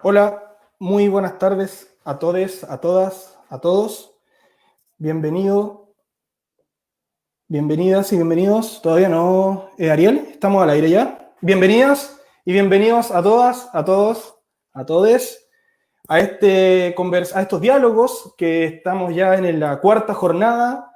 Hola, muy buenas tardes a todos, a todas, a todos. Bienvenido, bienvenidas y bienvenidos. Todavía no, Ariel, estamos al aire ya. Bienvenidas y bienvenidos a todas, a todos, a todes a estos diálogos que estamos ya en la cuarta jornada.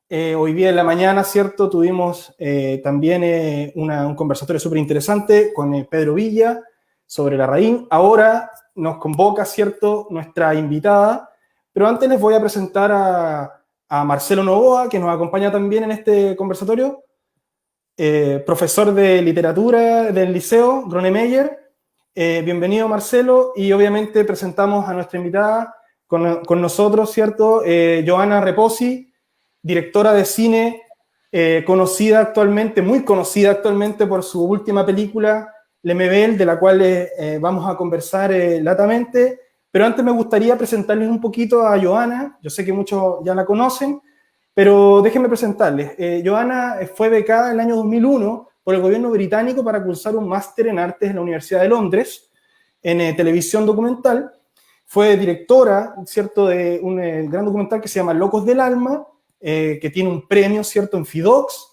Hoy día en la mañana, ¿cierto? Tuvimos también un conversatorio súper interesante con Pedro Villa sobre la RAIN. Ahora nos convoca, ¿cierto?, nuestra invitada, pero antes les voy a presentar a Marcelo Novoa, que nos acompaña también en este conversatorio, profesor de literatura del Liceo Gronemeyer. Bienvenido, Marcelo, y obviamente presentamos a nuestra invitada con nosotros, ¿cierto? Joana Reposi, directora de cine, conocida actualmente, muy conocida actualmente por su última película, Lemebel, de la cual vamos a conversar latamente. Pero antes me gustaría presentarles un poquito a Joana. Yo sé que muchos ya la conocen, pero déjenme presentarles. Joana fue becada en el año 2001 por el gobierno británico para cursar un máster en artes en la Universidad de Londres, en televisión documental. Fue directora, ¿cierto?, de un gran documental que se llama Locos del Alma, que tiene un premio, ¿cierto?, en FIDOX.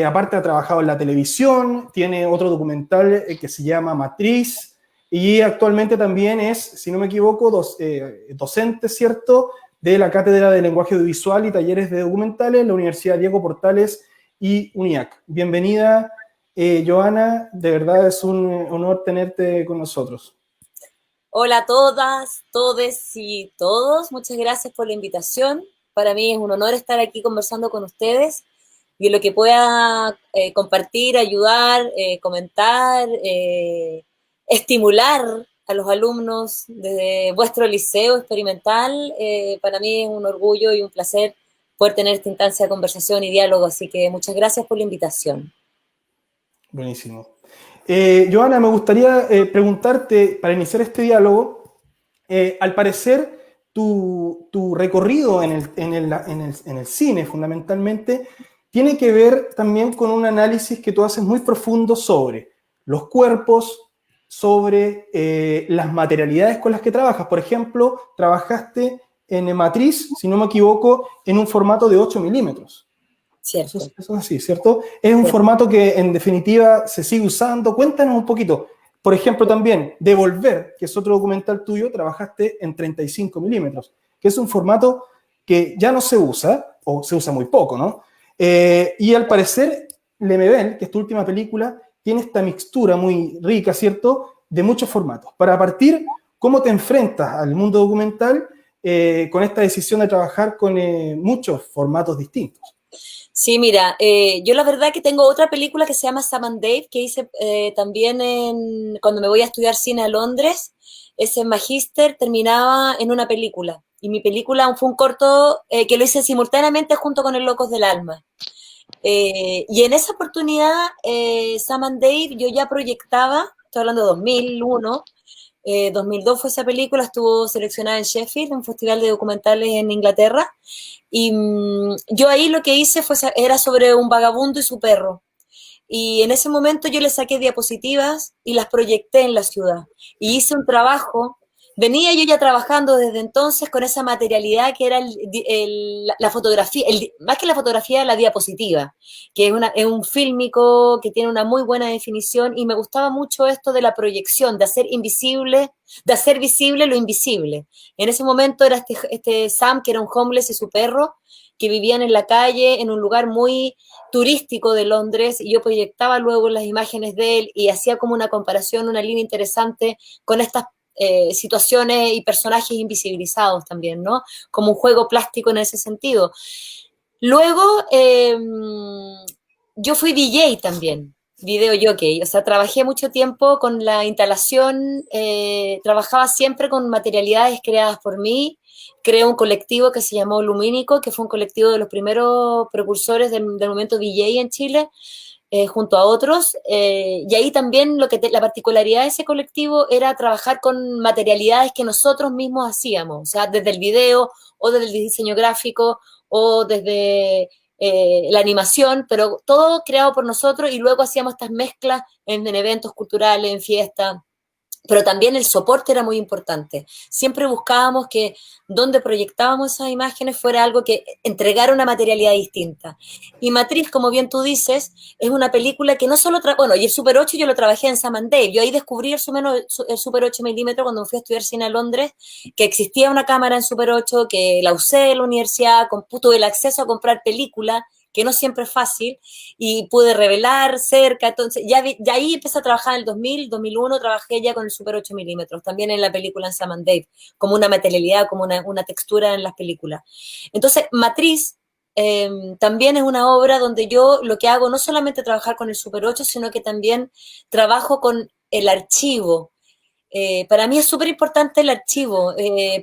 Aparte ha trabajado en la televisión, tiene otro documental que se llama Matriz, y actualmente también es, si no me equivoco, docente, ¿cierto?, de la Cátedra de Lenguaje Audiovisual y Talleres de Documentales en la Universidad Diego Portales y UNIAC. Bienvenida, Joana, de verdad es un honor tenerte con nosotros. Hola a todas, todes y todos. Muchas gracias por la invitación. Para mí es un honor estar aquí conversando con ustedes y en lo que pueda compartir, ayudar, comentar, estimular a los alumnos de vuestro liceo experimental. Para mí es un orgullo y un placer poder tener esta instancia de conversación y diálogo. Así que muchas gracias por la invitación. Buenísimo. Joana, me gustaría preguntarte, para iniciar este diálogo, al parecer tu recorrido en el cine, fundamentalmente, tiene que ver también con un análisis que tú haces muy profundo sobre los cuerpos, sobre las materialidades con las que trabajas. Por ejemplo, trabajaste en Matriz, si no me equivoco, en un formato de 8 milímetros. Cierto, Eso es así, ¿cierto? Es un cierto. formato que en definitiva se sigue usando. Cuéntanos un poquito. Por ejemplo, también Devolver, que es otro documental tuyo, trabajaste en 35 milímetros, que es un formato que ya no se usa, o se usa muy poco, ¿no? Y al parecer, Lemebel, que es tu última película, tiene esta mixtura muy rica, ¿cierto?, de muchos formatos. Para partir, ¿cómo te enfrentas al mundo documental con esta decisión de trabajar con muchos formatos distintos? Sí, mira, yo la verdad que tengo otra película que se llama Sam and Dave, que hice también cuando me voy a estudiar cine a Londres. Ese magíster terminaba en una película. Y mi película fue un corto que lo hice simultáneamente junto con El Locos del Alma. Y en esa oportunidad, Sam and Dave, yo ya proyectaba, estoy hablando de 2001, 2002 fue esa película, estuvo seleccionada en Sheffield, un festival de documentales en Inglaterra. Y yo ahí lo que hice era sobre un vagabundo y su perro. Y en ese momento yo le saqué diapositivas y las proyecté en la ciudad. Y hice un trabajo. Venía yo ya trabajando desde entonces con esa materialidad que era la fotografía, más que la fotografía, la diapositiva, que es un fílmico que tiene una muy buena definición y me gustaba mucho esto de la proyección, de hacer invisible, de hacer visible lo invisible. En ese momento era este Sam, que era un homeless y su perro, que vivían en la calle, en un lugar muy turístico de Londres, y yo proyectaba luego las imágenes de él y hacía como una comparación, una línea interesante con estas situaciones y personajes invisibilizados también, ¿no? Como un juego plástico en ese sentido. Luego, yo fui DJ también, video jockey, o sea, trabajé mucho tiempo con la instalación, trabajaba siempre con materialidades creadas por mí, creé un colectivo que se llamó Lumínico, que fue un colectivo de los primeros precursores del movimiento DJ en Chile, junto a otros, y ahí también la particularidad de ese colectivo era trabajar con materialidades que nosotros mismos hacíamos, o sea, desde el video o desde el diseño gráfico o desde la animación, pero todo creado por nosotros y luego hacíamos estas mezclas en eventos culturales, en fiestas. pero también el soporte era muy importante. Siempre buscábamos que donde proyectábamos esas imágenes fuera algo que entregara una materialidad distinta. Y Matriz, como bien tú dices, es una película que no solo... Bueno, y el Super 8 yo lo trabajé en Sam and Dave. Yo ahí descubrí el Super 8 milímetros cuando me fui a estudiar cine a Londres, que existía una cámara en Super 8, que la usé en la universidad, tuve el acceso a comprar películas, que no siempre es fácil, y pude revelar cerca, entonces ya ahí empecé a trabajar en el 2000, 2001, trabajé ya con el Super 8 milímetros, también en la película en Sam and Dave, como una materialidad, como una textura en las películas. Entonces, Matriz también es una obra donde yo lo que hago no solamente trabajar con el Super 8, sino que también trabajo con el archivo. Para mí es súper importante el archivo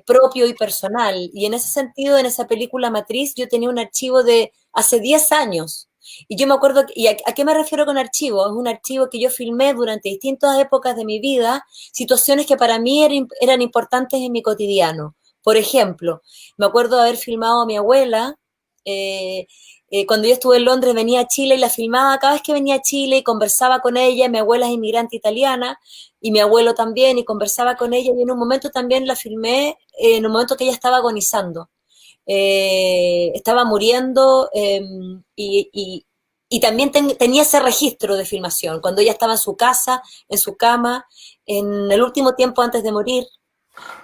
propio y personal, y en ese sentido, en esa película Matriz, yo tenía un archivo de hace 10 años, y yo me acuerdo, ¿y a qué me refiero con archivo? Es un archivo que yo filmé durante distintas épocas de mi vida, situaciones que para mí eran importantes en mi cotidiano. Por ejemplo, me acuerdo de haber filmado a mi abuela, eh, cuando yo estuve en Londres venía a Chile y la filmaba cada vez que venía a Chile y conversaba con ella. Mi abuela es inmigrante italiana y mi abuelo también, y conversaba con ella, y en un momento también la filmé, en un momento que ella estaba agonizando. Estaba muriendo, y también tenía ese registro de filmación, cuando ella estaba en su casa, en su cama, en el último tiempo antes de morir.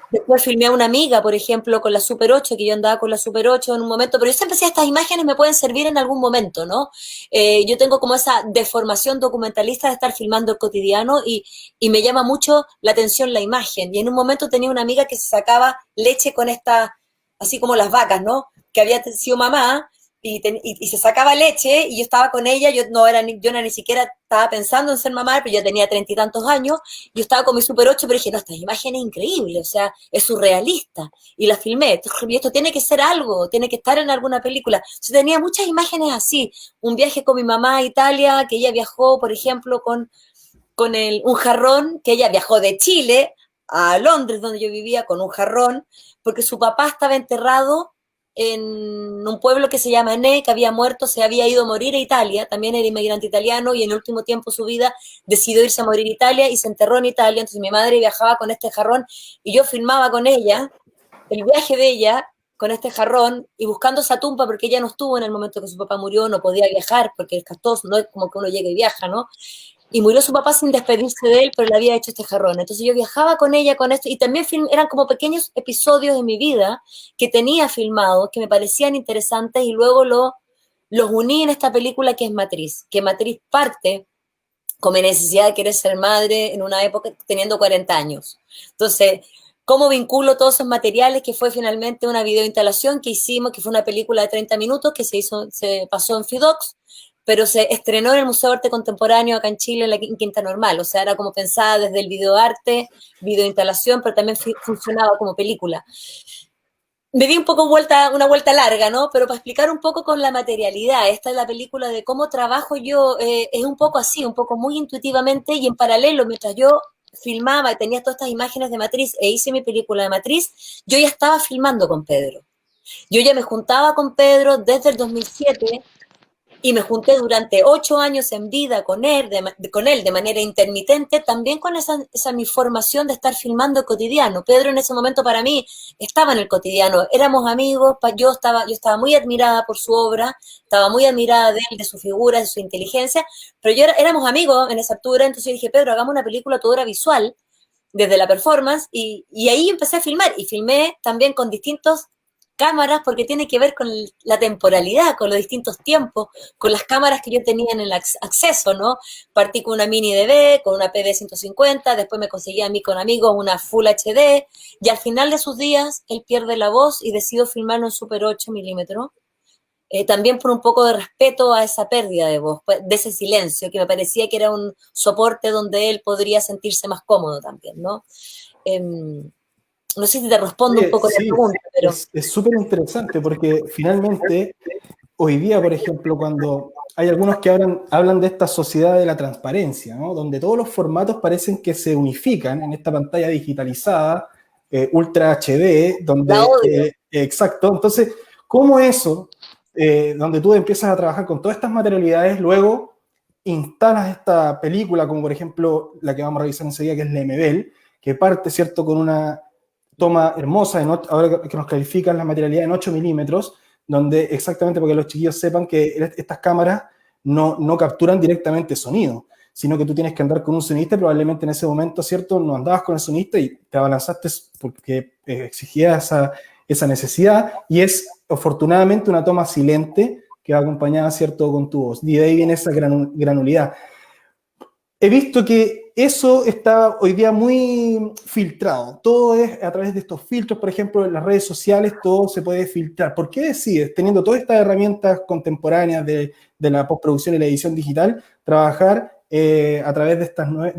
Después filmé a una amiga, por ejemplo, con la Super 8, que yo andaba con la Super 8 en un momento, pero yo siempre decía, estas imágenes me pueden servir en algún momento, ¿no? Yo tengo como esa deformación documentalista de estar filmando el cotidiano, y me llama mucho la atención la imagen. Y en un momento tenía una amiga que se sacaba leche con esta, así como las vacas, ¿no? Que había sido mamá, y se sacaba leche, y yo estaba con ella, yo no ni siquiera estaba pensando en ser mamá, pero yo tenía 30 y tantos años, yo estaba con mi Super 8, pero dije, no, esta imagen es increíble, o sea, es surrealista, y la filmé, y esto tiene que ser algo, tiene que estar en alguna película. Yo tenía muchas imágenes así, un viaje con mi mamá a Italia, que ella viajó, por ejemplo, con un jarrón, que ella viajó de Chile a Londres, donde yo vivía, con un jarrón, porque su papá estaba enterrado en un pueblo que se llama Enné, que había muerto, se había ido a morir a Italia, también era inmigrante italiano, y en el último tiempo de su vida decidió irse a morir a Italia y se enterró en Italia. Entonces mi madre viajaba con este jarrón y yo filmaba con ella el viaje de ella con este jarrón y buscando esa tumba, porque ella no estuvo en el momento que su papá murió, no podía viajar porque es castoso, no es como que uno llega y viaja, ¿no? Y murió su papá sin despedirse de él, pero le había hecho este jarrón. Entonces yo viajaba con ella con esto, y también eran como pequeños episodios de mi vida que tenía filmados, que me parecían interesantes, y luego los uní en esta película que es Matriz, que Matriz parte con mi necesidad de querer ser madre en una época teniendo 40 años. Entonces, ¿cómo vinculo todos esos materiales? Que fue finalmente una videoinstalación que hicimos, que fue una película de 30 minutos que se pasó en Fidox, pero se estrenó en el Museo de Arte Contemporáneo acá en Chile, en Quinta Normal. O sea, era como pensada desde el videoarte, videoinstalación, pero también funcionaba como película. Me di un poco una vuelta larga, ¿no? Pero para explicar un poco con la materialidad, esta es la película de cómo trabajo yo, es un poco así, un poco muy intuitivamente, y en paralelo, mientras yo filmaba y tenía todas estas imágenes de Matriz e hice mi película de Matriz, yo ya estaba filmando con Pedro. Yo ya me juntaba con Pedro desde el 2007, y me junté durante 8 años en vida con él de manera intermitente, también con esa mi formación de estar filmando cotidiano. Pedro en ese momento para mí estaba en el cotidiano, éramos amigos, yo estaba muy admirada por su obra, estaba muy admirada de él, de su figura, de su inteligencia, pero éramos amigos en esa altura. Entonces yo dije, Pedro, hagamos una película toda visual, desde la performance, y ahí empecé a filmar, y filmé también con distintos cámaras, porque tiene que ver con la temporalidad, con los distintos tiempos, con las cámaras que yo tenía en el acceso, ¿no? Partí con una mini DV, con una PD-150, después me conseguí a mí con amigos una Full HD, y al final de sus días él pierde la voz y decido filmarlo en Super 8 milímetros, también por un poco de respeto a esa pérdida de voz, de ese silencio, que me parecía que era un soporte donde él podría sentirse más cómodo también, ¿no? No sé si te respondo un Oye, poco la sí, pregunta, pero... es súper interesante porque finalmente hoy día, por ejemplo, cuando hay algunos que hablan de esta sociedad de la transparencia, ¿no? Donde todos los formatos parecen que se unifican en esta pantalla digitalizada, Ultra HD, La donde, odio. exacto, entonces, ¿cómo eso, donde tú empiezas a trabajar con todas estas materialidades, luego instalas esta película, como por ejemplo la que vamos a revisar enseguida, que es Lemebel, que parte, ¿cierto?, con una toma hermosa, ahora que nos califican la materialidad en 8 milímetros, donde exactamente, porque los chiquillos sepan que estas cámaras no capturan directamente sonido, sino que tú tienes que andar con un sonista, probablemente en ese momento, ¿cierto?, no andabas con el sonista y te abalanzaste porque exigía esa necesidad, y es afortunadamente una toma silente que va acompañada, ¿cierto?, con tu voz, y de ahí viene esa granulidad. He visto que eso está hoy día muy filtrado. Todo es a través de estos filtros, por ejemplo, en las redes sociales, todo se puede filtrar. ¿Por qué decides, teniendo todas estas herramientas contemporáneas de la postproducción y la edición digital, trabajar a través de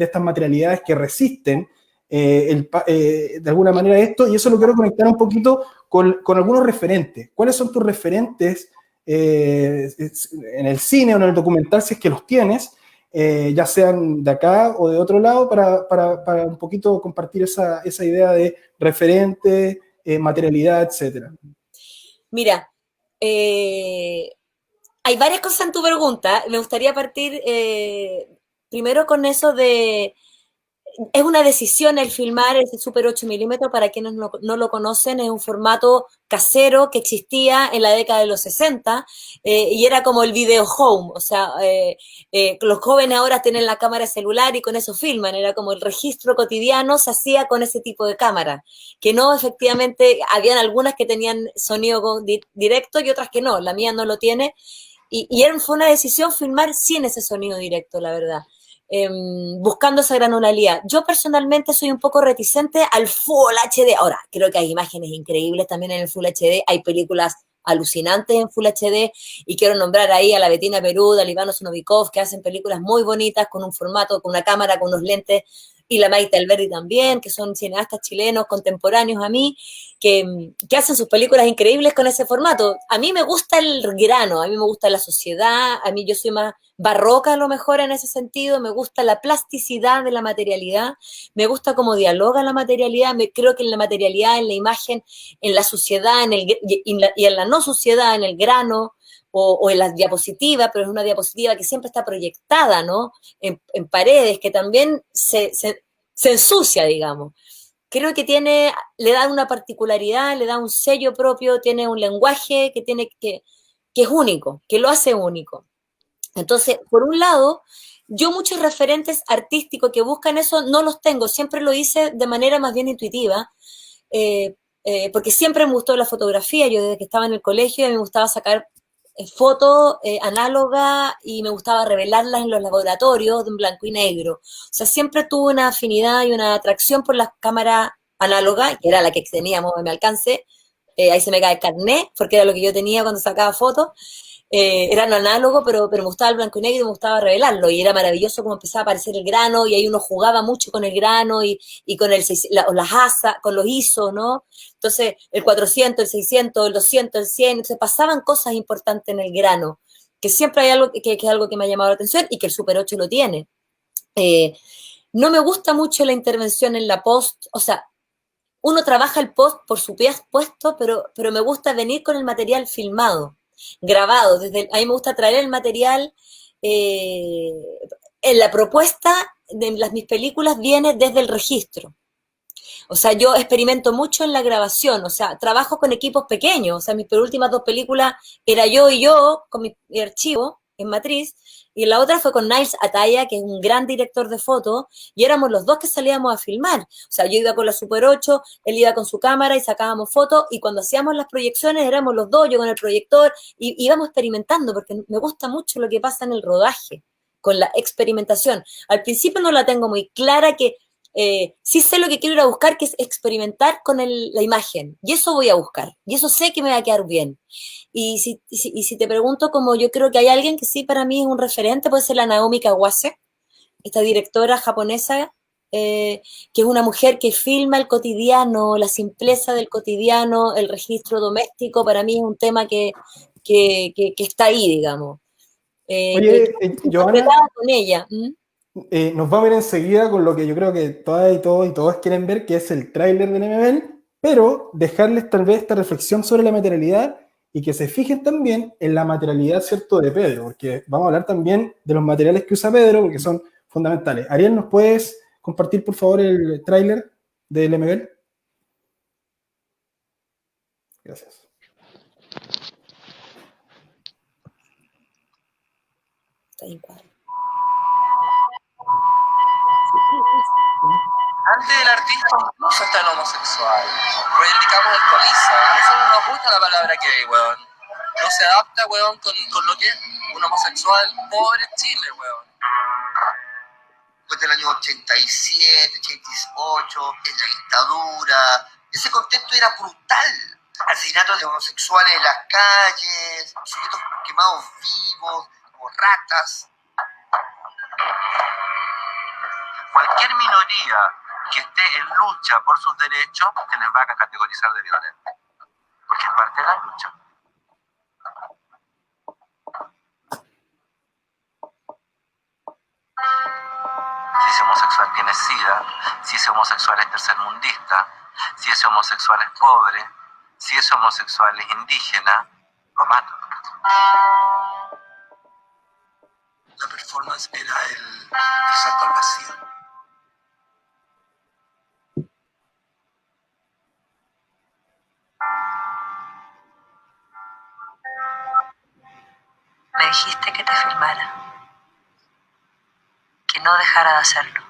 estas materialidades que resisten de alguna manera esto? Y eso lo quiero conectar un poquito con algunos referentes. ¿Cuáles son tus referentes en el cine o en el documental, si es que los tienes? Ya sean de acá o de otro lado, para un poquito compartir esa idea de referente, materialidad, etcétera. Mira, hay varias cosas en tu pregunta. Me gustaría partir primero con eso de... Es una decisión el filmar el Super 8 milímetros, para quienes no lo conocen, es un formato casero que existía en la década de los 60 y era como el video home, o sea, los jóvenes ahora tienen la cámara celular y con eso filman, era como el registro cotidiano se hacía con ese tipo de cámara, que no, efectivamente, habían algunas que tenían sonido directo y otras que no, la mía no lo tiene, y fue una decisión filmar sin ese sonido directo, la verdad. Buscando esa granularidad. Yo personalmente soy un poco reticente al Full HD. Ahora, creo que hay imágenes increíbles también en el Full HD, hay películas alucinantes en Full HD, y quiero nombrar ahí a la Bettina Perud, a Ivano Novikov, que hacen películas muy bonitas con un formato, con una cámara, con unos lentes, y la Maite Alberdi también, que son cineastas chilenos contemporáneos a mí, que hacen sus películas increíbles con ese formato. A mí me gusta el grano, a mí me gusta la sociedad, a mí yo soy más barroca a lo mejor en ese sentido, me gusta la plasticidad de la materialidad, me gusta cómo dialoga la materialidad, creo que en la materialidad, en la imagen, en la suciedad, y en la no suciedad, en el grano, o en la diapositiva, pero es una diapositiva que siempre está proyectada, ¿no?, en paredes, que también se ensucia, digamos. Creo que le da una particularidad, le da un sello propio, tiene un lenguaje que es único, que lo hace único. Entonces, por un lado, yo muchos referentes artísticos que buscan eso no los tengo, siempre lo hice de manera más bien intuitiva, porque siempre me gustó la fotografía. Yo desde que estaba en el colegio me gustaba sacar fotos análogas y me gustaba revelarlas en los laboratorios en blanco y negro. O sea, siempre tuve una afinidad y una atracción por las cámaras análogas, que era la que teníamos en mi alcance. Ahí se me cae el carnet, porque era lo que yo tenía cuando sacaba fotos. Era no análogo, pero me gustaba el blanco y negro y me gustaba revelarlo, y era maravilloso cómo empezaba a aparecer el grano, y ahí uno jugaba mucho con el grano y con las asas, con los ISO, ¿no? Entonces, el 400, el 600, el 200, el 100, entonces pasaban cosas importantes en el grano, que siempre hay algo que es algo que me ha llamado la atención y que el Super 8 lo tiene. No me gusta mucho la intervención en la post, o sea, uno trabaja el post por su puesto, pero me gusta venir con el material filmado, grabado. A mí me gusta traer el material. En la propuesta de mis películas viene desde el registro. O sea, yo experimento mucho en la grabación, o sea, trabajo con equipos pequeños. O sea, mis últimas 2 películas era yo y yo con mi archivo en Matriz, y la otra fue con Niles Ataya, que es un gran director de fotos, y éramos los dos que salíamos a filmar. O sea, yo iba con la Super 8, él iba con su cámara y sacábamos fotos, y cuando hacíamos las proyecciones éramos los dos, yo con el proyector, y íbamos experimentando, porque me gusta mucho lo que pasa en el rodaje, con la experimentación. Al principio no la tengo muy clara, que sí sé lo que quiero ir a buscar, que es experimentar con la imagen, y eso voy a buscar, y eso sé que me va a quedar bien. Y si te pregunto, como yo creo que hay alguien que sí para mí es un referente, puede ser la Naomi Kawase, esta directora japonesa, que es una mujer que filma el cotidiano, la simpleza del cotidiano, el registro doméstico. Para mí es un tema que está ahí, digamos. Oye, Johanna, con ella. nos vamos a ver enseguida con lo que yo creo que todas y todos y todas quieren ver, que es el tráiler de MML, pero dejarles tal vez esta reflexión sobre la materialidad y que se fijen también en la materialidad, ¿cierto?, de Pedro, porque vamos a hablar también de los materiales que usa Pedro, porque son fundamentales. Ariel, ¿nos puedes compartir, por favor, el tráiler? de Lemebel? Gracias. Está en cuadro. Antes del artista incluso está el homosexual. Reivindicamos el colisa. A nosotros no nos gusta la palabra gay, weón. No se adapta, weón, con lo que es un homosexual pobre en Chile, weón. Después del año 87, 88, en la dictadura, ese contexto era brutal. Asesinatos de homosexuales en las calles, sujetos quemados vivos, como ratas. Cualquier minoría que esté en lucha por sus derechos se les va a categorizar de violenta, porque es parte de la lucha. Si ese homosexual tiene SIDA, si ese homosexual es tercermundista, si ese homosexual es pobre, si ese homosexual es indígena, lo mato. La performance era el salto al vacío. Me dijiste que te filmara, que no dejara de hacerlo.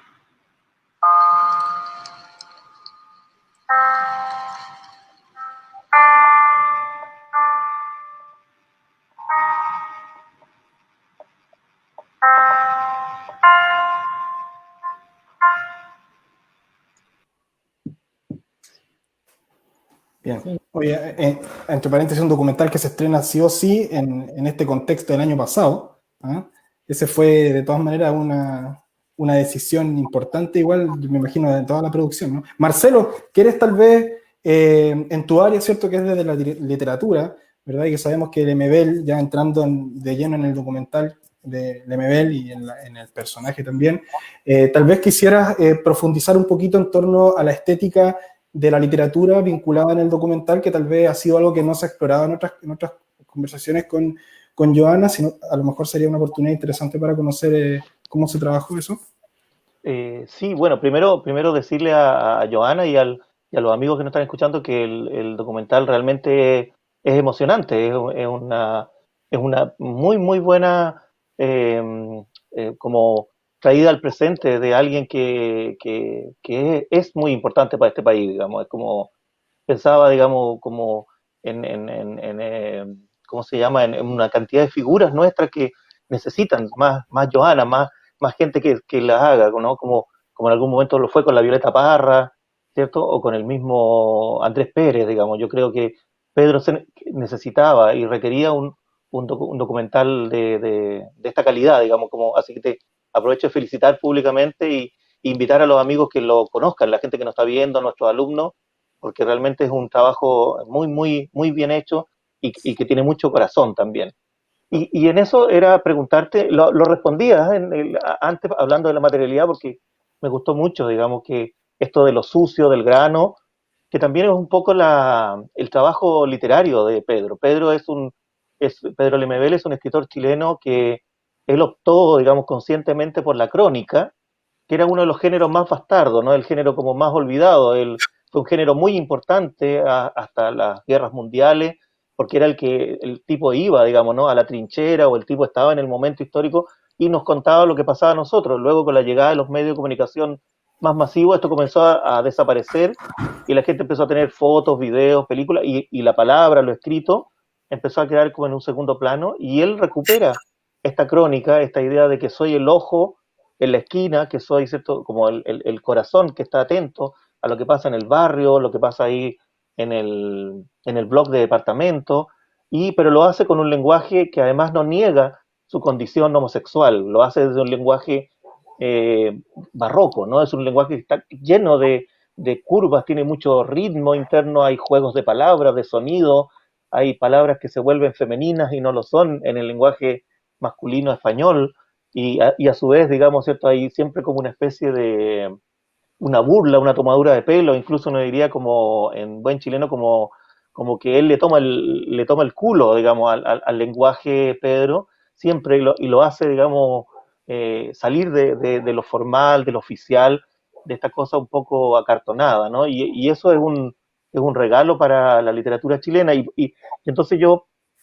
Bien. Oye, entre paréntesis, un documental que se estrena sí o sí en este contexto del año pasado. ¿Ah? Ese fue de todas maneras una decisión importante, igual me imagino, de toda la producción, ¿no? Marcelo, ¿quieres tal vez en tu área, cierto, que es desde la literatura, ¿verdad? Y que sabemos que Lemebel, ya entrando de lleno en el documental de Lemebel y en el personaje también, tal vez quisieras profundizar un poquito en torno a la estética de la literatura vinculada en el documental, que tal vez ha sido algo que no se ha explorado en otras conversaciones con Joana, sino a lo mejor sería una oportunidad interesante para conocer cómo se trabajó eso. Sí, bueno, primero decirle a Joana y a los amigos que nos están escuchando que el documental realmente es emocionante, es una muy, muy buena como traída al presente de alguien que es muy importante para este país, digamos. Es como, pensaba, digamos, como ¿cómo se llama? En una cantidad de figuras nuestras que necesitan más Johanna, más gente que las haga, ¿no? Como en algún momento lo fue con la Violeta Parra, ¿cierto? O con el mismo Andrés Pérez, digamos. Yo creo que Pedro necesitaba y requería un documental de esta calidad, digamos, como, así que te aprovecho de felicitar públicamente y invitar a los amigos que lo conozcan, la gente que nos está viendo, a nuestros alumnos, porque realmente es un trabajo muy, muy, muy bien hecho y que tiene mucho corazón también. Y en eso era preguntarte, lo respondías antes hablando de la materialidad, porque me gustó mucho, digamos, que esto de lo sucio, del grano, que también es un poco el trabajo literario de Pedro. Pedro Lemebel es un escritor chileno que él optó, digamos, conscientemente por la crónica, que era uno de los géneros más bastardos, ¿no? El género como más olvidado. Fue un género muy importante hasta las guerras mundiales, porque era el tipo iba, digamos, ¿no? A la trinchera, o el tipo estaba en el momento histórico y nos contaba lo que pasaba a nosotros. Luego, con la llegada de los medios de comunicación más masivos, esto comenzó a desaparecer y la gente empezó a tener fotos, videos, películas, y la palabra, lo escrito, empezó a quedar como en un segundo plano, y él recupera esta crónica, esta idea de que soy el ojo en la esquina, que soy, ¿cierto?, como el corazón que está atento a lo que pasa en el barrio, lo que pasa ahí en el blog de departamento, pero lo hace con un lenguaje que además no niega su condición homosexual, lo hace desde un lenguaje barroco, ¿no? Es un lenguaje que está lleno de curvas, tiene mucho ritmo interno, hay juegos de palabras, de sonido, hay palabras que se vuelven femeninas y no lo son en el lenguaje masculino español, y a su vez, digamos, ¿cierto? Hay siempre como una especie de una burla, una tomadura de pelo, incluso uno diría como en buen chileno, como que él le toma el culo, digamos, al lenguaje Pedro, siempre, y lo hace, digamos, salir de lo formal, de lo oficial, de esta cosa un poco acartonada, ¿no? Y eso es un regalo para la literatura chilena. Y entonces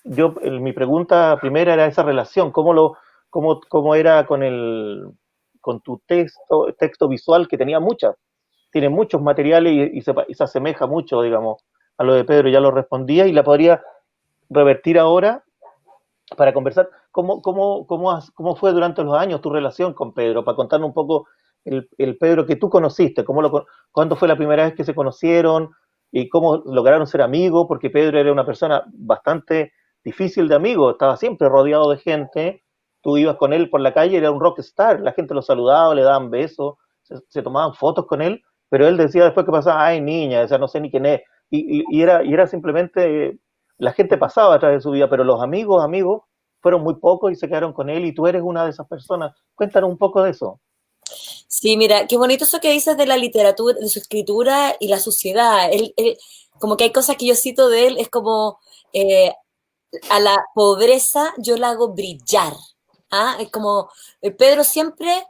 mi pregunta primera era esa relación, cómo era con tu texto visual, que tiene muchos materiales y se asemeja mucho, digamos, a lo de Pedro, ya lo respondía, y la podría revertir ahora para conversar cómo fue durante los años tu relación con Pedro, para contarnos un poco el Pedro que tú conociste, cuándo fue la primera vez que se conocieron y cómo lograron ser amigos, porque Pedro era una persona bastante difícil de amigos, estaba siempre rodeado de gente, tú ibas con él por la calle, era un rockstar, la gente lo saludaba, le daban besos, se tomaban fotos con él, pero él decía después que pasaba, ay niña, esa no sé ni quién es, y era simplemente, la gente pasaba a través de su vida, pero los amigos, fueron muy pocos y se quedaron con él, y tú eres una de esas personas. Cuéntanos un poco de eso. Sí, mira, qué bonito eso que dices de la literatura, de su escritura y la suciedad. Como que hay cosas que yo cito de él, es como eh, a la pobreza yo la hago brillar. ¿Ah? Es como Pedro siempre,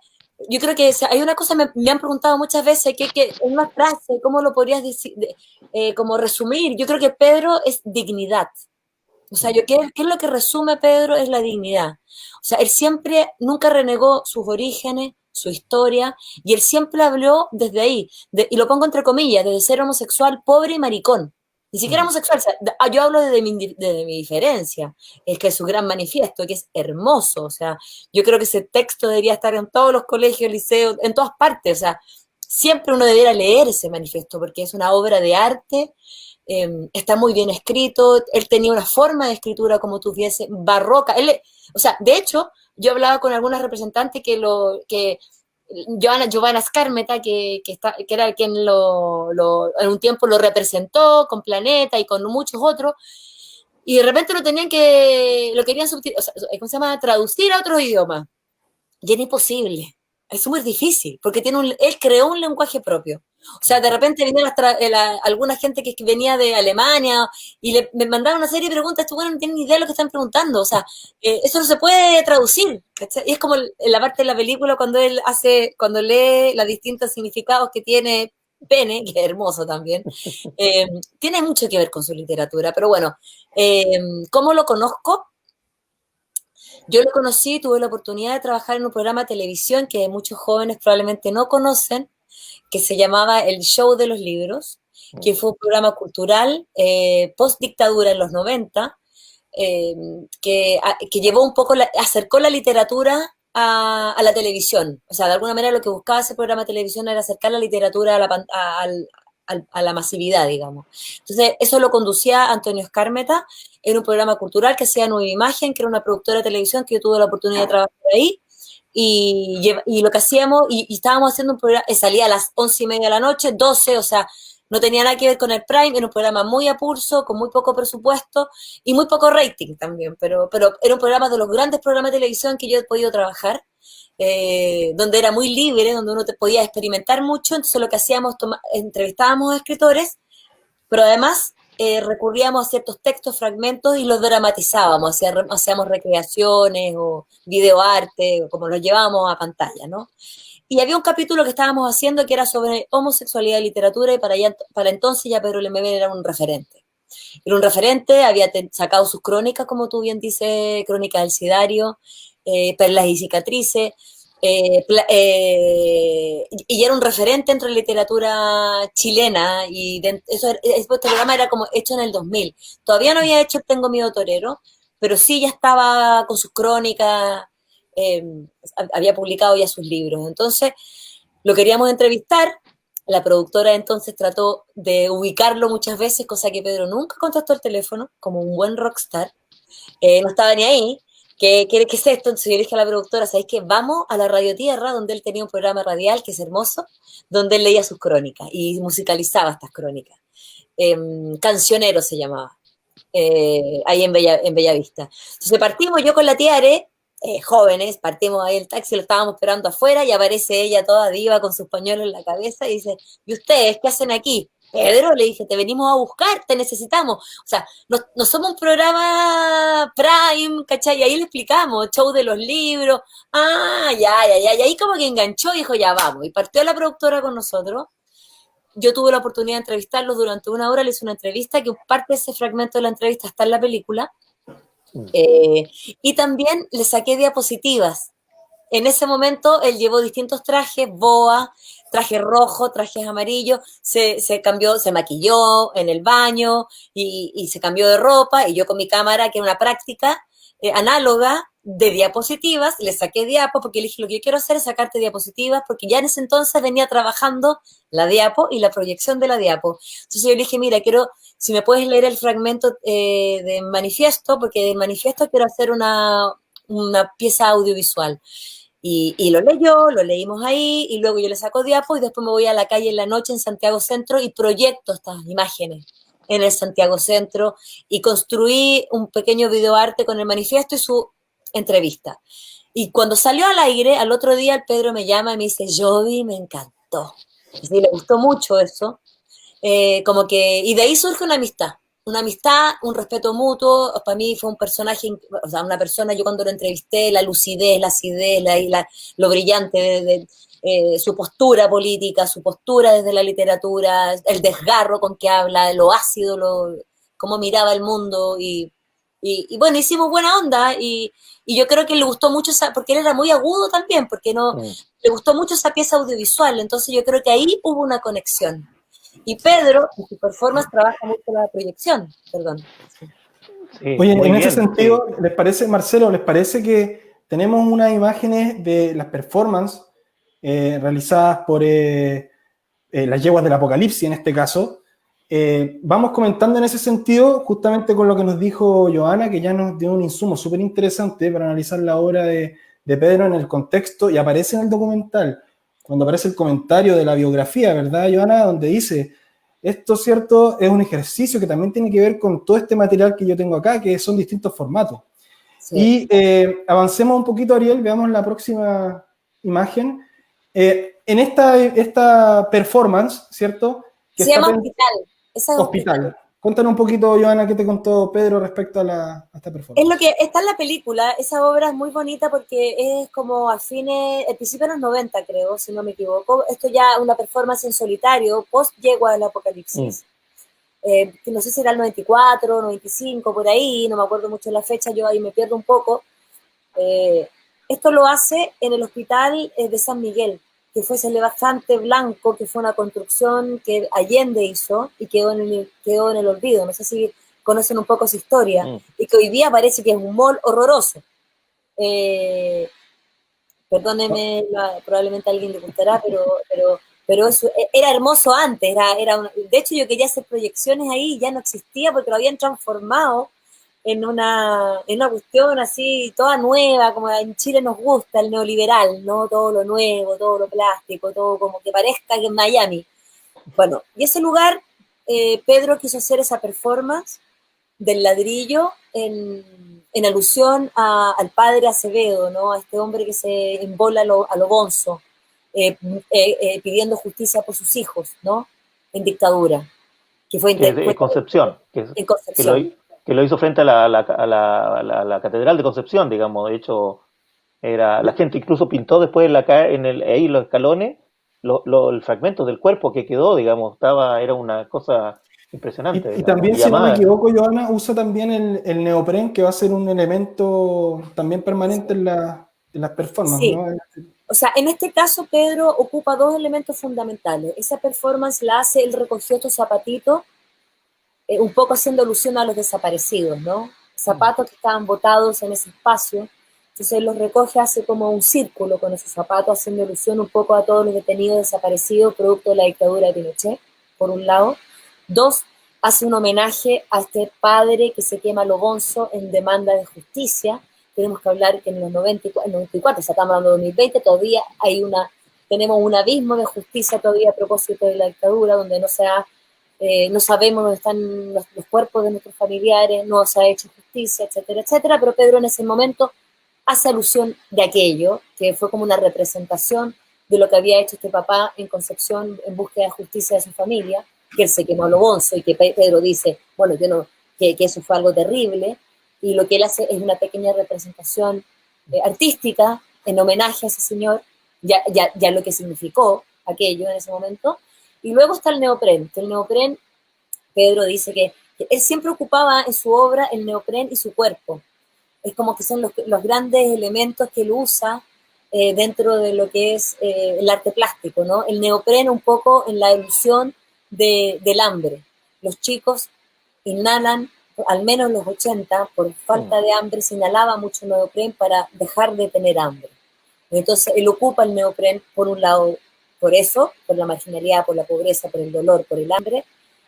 yo creo que hay una cosa, me han preguntado muchas veces, que en una frase, ¿cómo lo podrías decir, como resumir? Yo creo que Pedro es dignidad. O sea, ¿qué es lo que resume Pedro? Es la dignidad. O sea, él siempre, nunca renegó sus orígenes, su historia, y él siempre habló desde ahí, y lo pongo entre comillas, desde ser homosexual, pobre y maricón. Ni siquiera homosexual, o sea, yo hablo desde mi diferencia, es que es su gran manifiesto, que es hermoso, o sea, yo creo que ese texto debería estar en todos los colegios, liceos, en todas partes, o sea, siempre uno debiera leer ese manifiesto, porque es una obra de arte, está muy bien escrito, él tenía una forma de escritura, como tú dices, barroca, o sea, de hecho, yo hablaba con algunas representantes que Giovanna Skármeta, que era quien en un tiempo lo representó con Planeta y con muchos otros, y de repente lo querían o sea, ¿cómo se llama? Traducir a otro idioma. Y era imposible. Es súper difícil, porque él creó un lenguaje propio. O sea, de repente venía alguna gente que venía de Alemania y me mandaban una serie de preguntas, estos bueno no tienen ni idea de lo que están preguntando. O sea, eso no se puede traducir. ¿Cachai? Y es como en la parte de la película cuando lee los distintos significados que tiene pene, que es hermoso también. Tiene mucho que ver con su literatura, pero bueno, ¿cómo lo conozco? Yo lo conocí, tuve la oportunidad de trabajar en un programa de televisión que muchos jóvenes probablemente no conocen, que se llamaba El Show de los Libros, que fue un programa cultural post-dictadura en los 90, que llevó un poco, acercó la literatura a la televisión. O sea, de alguna manera lo que buscaba ese programa de televisión era acercar la literatura a la masividad, digamos. Entonces, eso lo conducía Antonio Skármeta en un programa cultural que se llama Nueva Imagen, que era una productora de televisión que yo tuve la oportunidad de trabajar ahí. Y lo que hacíamos, y estábamos haciendo un programa, salía a las 11:30 de la noche, 12, o sea, no tenía nada que ver con el Prime, era un programa muy a pulso, con muy poco presupuesto y muy poco rating también, pero era un programa de los grandes programas de televisión que yo he podido trabajar, donde era muy libre, donde uno podía experimentar mucho, entonces lo que hacíamos, entrevistábamos a escritores, pero además recurríamos a ciertos textos, fragmentos y los dramatizábamos, hacíamos recreaciones o videoarte, o como los llevábamos a pantalla, ¿no? Y había un capítulo que estábamos haciendo que era sobre homosexualidad y literatura, y para entonces ya Pedro Lemebel era un referente. Era un referente, había sacado sus crónicas, como tú bien dices, Crónicas del Sidario, Perlas y Cicatrices, y era un referente dentro de la literatura chilena, y este programa era como hecho en el 2000. Todavía no había hecho Tengo Miedo Torero, pero sí ya estaba con sus crónicas, había publicado ya sus libros. Entonces, lo queríamos entrevistar, la productora entonces trató de ubicarlo muchas veces, cosa que Pedro nunca contestó el teléfono, como un buen rockstar, no estaba ni ahí. ¿Qué es esto? Entonces yo le dije a la productora, ¿sabéis qué? Vamos a la Radio Tierra, donde él tenía un programa radial que es hermoso, donde él leía sus crónicas y musicalizaba estas crónicas. Cancionero se llamaba, ahí en Bellavista. Entonces partimos yo con la tía Are, jóvenes, partimos ahí el taxi, lo estábamos esperando afuera y aparece ella toda diva con sus pañuelos en la cabeza y dice, ¿y ustedes qué hacen aquí? Pedro, le dije, te venimos a buscar, te necesitamos. O sea, no somos un programa Prime, ¿cachai? Y ahí le explicamos, show de los libros. Ah, ya. Y ahí como que enganchó y dijo, ya vamos. Y partió la productora con nosotros. Yo tuve la oportunidad de entrevistarlos durante 1 hora, le hice una entrevista, que parte de ese fragmento de la entrevista está en la película. Y también le saqué diapositivas. En ese momento él llevó distintos trajes, boa, trajes rojos, trajes amarillos, se cambió, se maquilló en el baño y se cambió de ropa, y yo con mi cámara, que era una práctica análoga de diapositivas, le saqué diapo, porque le dije, lo que yo quiero hacer es sacarte diapositivas, porque ya en ese entonces venía trabajando la diapo y la proyección de la diapo. Entonces yo le dije, mira, quiero, si me puedes leer el fragmento de manifiesto, porque del manifiesto quiero hacer una pieza audiovisual. Y lo leyó, lo leímos ahí, y luego yo le saco diapo y después me voy a la calle en la noche en Santiago Centro y proyecto estas imágenes en el Santiago Centro y construí un pequeño videoarte con el manifiesto y su entrevista. Y cuando salió al aire, al otro día el Pedro me llama y me dice, Jovi, me encantó. Y sí, le gustó mucho eso. Y de ahí surge una amistad, un respeto mutuo. Para mí fue un personaje, o sea, una persona, yo cuando lo entrevisté, la lucidez, la acidez, lo brillante de su postura política, su postura desde la literatura, el desgarro con que habla, lo ácido, cómo miraba el mundo, y bueno, hicimos buena onda, y yo creo que le gustó mucho porque él era muy agudo también, porque le gustó mucho esa pieza audiovisual, entonces yo creo que ahí hubo una conexión. Y Pedro, en su performance, trabaja mucho la proyección, perdón. Sí, oye, en ese sentido, ¿les parece, Marcelo, les parece que tenemos unas imágenes de las performances realizadas por las yeguas del Apocalipsis, en este caso? Vamos comentando en ese sentido, justamente con lo que nos dijo Johanna, que ya nos dio un insumo súper interesante para analizar la obra de Pedro en el contexto, y aparece en el documental, cuando aparece el comentario de la biografía, ¿verdad, Johanna? Donde dice, esto, ¿cierto?, es un ejercicio que también tiene que ver con todo este material que yo tengo acá, que son distintos formatos. Sí. Y avancemos un poquito, Ariel, veamos la próxima imagen. En esta performance, ¿cierto? Que se llama Hospital. Esa es Hospital. Cuéntanos un poquito, Johanna, qué te contó Pedro respecto a esta performance. Es lo que está en la película. Esa obra es muy bonita porque es como a el principio de los 90, creo, si no me equivoco. Esto ya una performance en solitario, post Yegua del Apocalipsis. No sé si era el 94, 95, por ahí, no me acuerdo mucho de la fecha, yo ahí me pierdo un poco. Esto lo hace en el hospital de San Miguel, que fue ese elefante blanco, que fue una construcción que Allende hizo y quedó en el olvido. No sé si conocen un poco esa historia, y que hoy día parece que es un mall horroroso. Perdónenme, probablemente a alguien le gustará, pero eso era hermoso antes. De hecho, yo quería hacer proyecciones ahí y ya no existía porque lo habían transformado en una cuestión así, toda nueva, como en Chile nos gusta el neoliberal, ¿no? Todo lo nuevo, todo lo plástico, todo como que parezca que en Miami. Bueno, y ese lugar, Pedro quiso hacer esa performance del ladrillo en alusión al padre Acevedo, ¿no? A este hombre que se embola a lo bonzo, pidiendo justicia por sus hijos, ¿no? En dictadura. Que fue en Concepción. En Concepción. Que lo hizo frente a la Catedral de Concepción, digamos. De hecho, la gente incluso pintó después ahí los escalones, el fragmento del cuerpo que quedó, digamos, era una cosa impresionante. Y también, si no me equivoco, Johanna, usa también el neopren, que va a ser un elemento también permanente en las performances, sí. ¿no? O sea, en este caso Pedro ocupa dos elementos fundamentales. Esa performance la hace, él recogió estos zapatitos, un poco haciendo alusión a los desaparecidos, ¿no? Zapatos que estaban botados en ese espacio. Entonces él los recoge, hace como un círculo con esos zapatos, haciendo alusión un poco a todos los detenidos desaparecidos, producto de la dictadura de Pinochet, por un lado. Dos, hace un homenaje a este padre que se quema lo bonzo en demanda de justicia. Tenemos que hablar que en los 94, o sea, estamos hablando de 2020, todavía tenemos un abismo de justicia todavía a propósito de la dictadura, donde no sabemos dónde están los cuerpos de nuestros familiares, no se ha hecho justicia, etcétera, etcétera, pero Pedro en ese momento hace alusión de aquello, que fue como una representación de lo que había hecho este papá en Concepción en búsqueda de justicia de su familia. que él se quemó a lo bonzo y que Pedro dice, bueno, yo no, que eso fue algo terrible, y lo que él hace es una pequeña representación artística en homenaje a ese señor, ya lo que significó aquello en ese momento. Y luego está el neopren, que el neopren, Pedro dice que él siempre ocupaba en su obra el neopren y su cuerpo. Es como que son los grandes elementos que él usa dentro de lo que es el arte plástico, ¿no? El neopren un poco en la ilusión del hambre. Los chicos inhalan, al menos en los 80, por falta de hambre, se inhalaba mucho neopren para dejar de tener hambre. Entonces, él ocupa el neopren, por un lado, por eso, por la marginalidad, por la pobreza, por el dolor, por el hambre,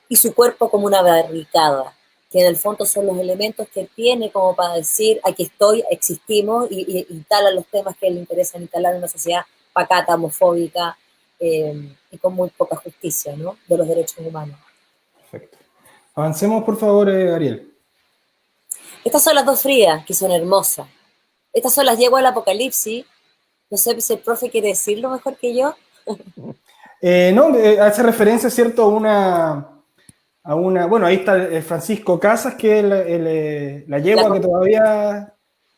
y su cuerpo como una barricada, que en el fondo son los elementos que tiene como para decir, aquí estoy, existimos, y instala los temas que le interesan instalar en una sociedad pacata, homofóbica, y con muy poca justicia, ¿no?, de los derechos humanos. Perfecto. Avancemos, por favor, Ariel. Estas son las dos Fridas, que son hermosas. Estas son las yeguas del Apocalipsis. No sé si el profe quiere decirlo mejor que yo. No, hace referencia, ¿cierto?, a una, bueno, ahí está Francisco Casas, que es la yegua que todavía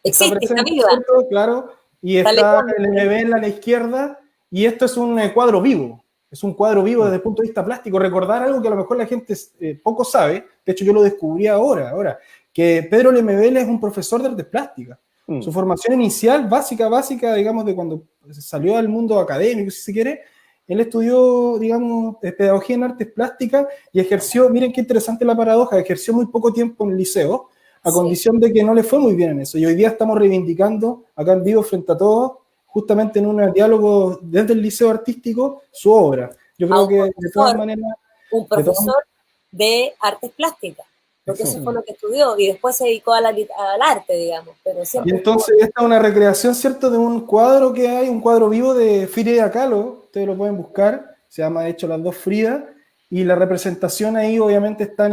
existe, está presente, está viva. ¿cierto? Claro, y está el MB en la izquierda, y esto es un cuadro vivo, es un cuadro vivo desde el punto de vista plástico. Recordar algo que a lo mejor la gente poco sabe, de hecho yo lo descubrí ahora, que Pedro Lemebel es un profesor de artes plásticas. Su formación inicial, básica, digamos, de cuando salió al mundo académico, si se quiere, él estudió, digamos, pedagogía en artes plásticas y ejerció, miren qué interesante la paradoja, ejerció muy poco tiempo en el liceo, a condición de que no le fue muy bien en eso. Y hoy día estamos reivindicando, acá en vivo, frente a todos, justamente en un diálogo desde el liceo artístico, su obra. Yo creo que, de todas maneras... Un profesor de artes plásticas. Porque eso fue lo que estudió, y después se dedicó al arte, digamos. Pero siempre y entonces esta es una recreación, ¿cierto?, de un cuadro que hay, un cuadro vivo de Frida Kahlo, ustedes lo pueden buscar, se llama de hecho Las dos Fridas, y la representación ahí obviamente están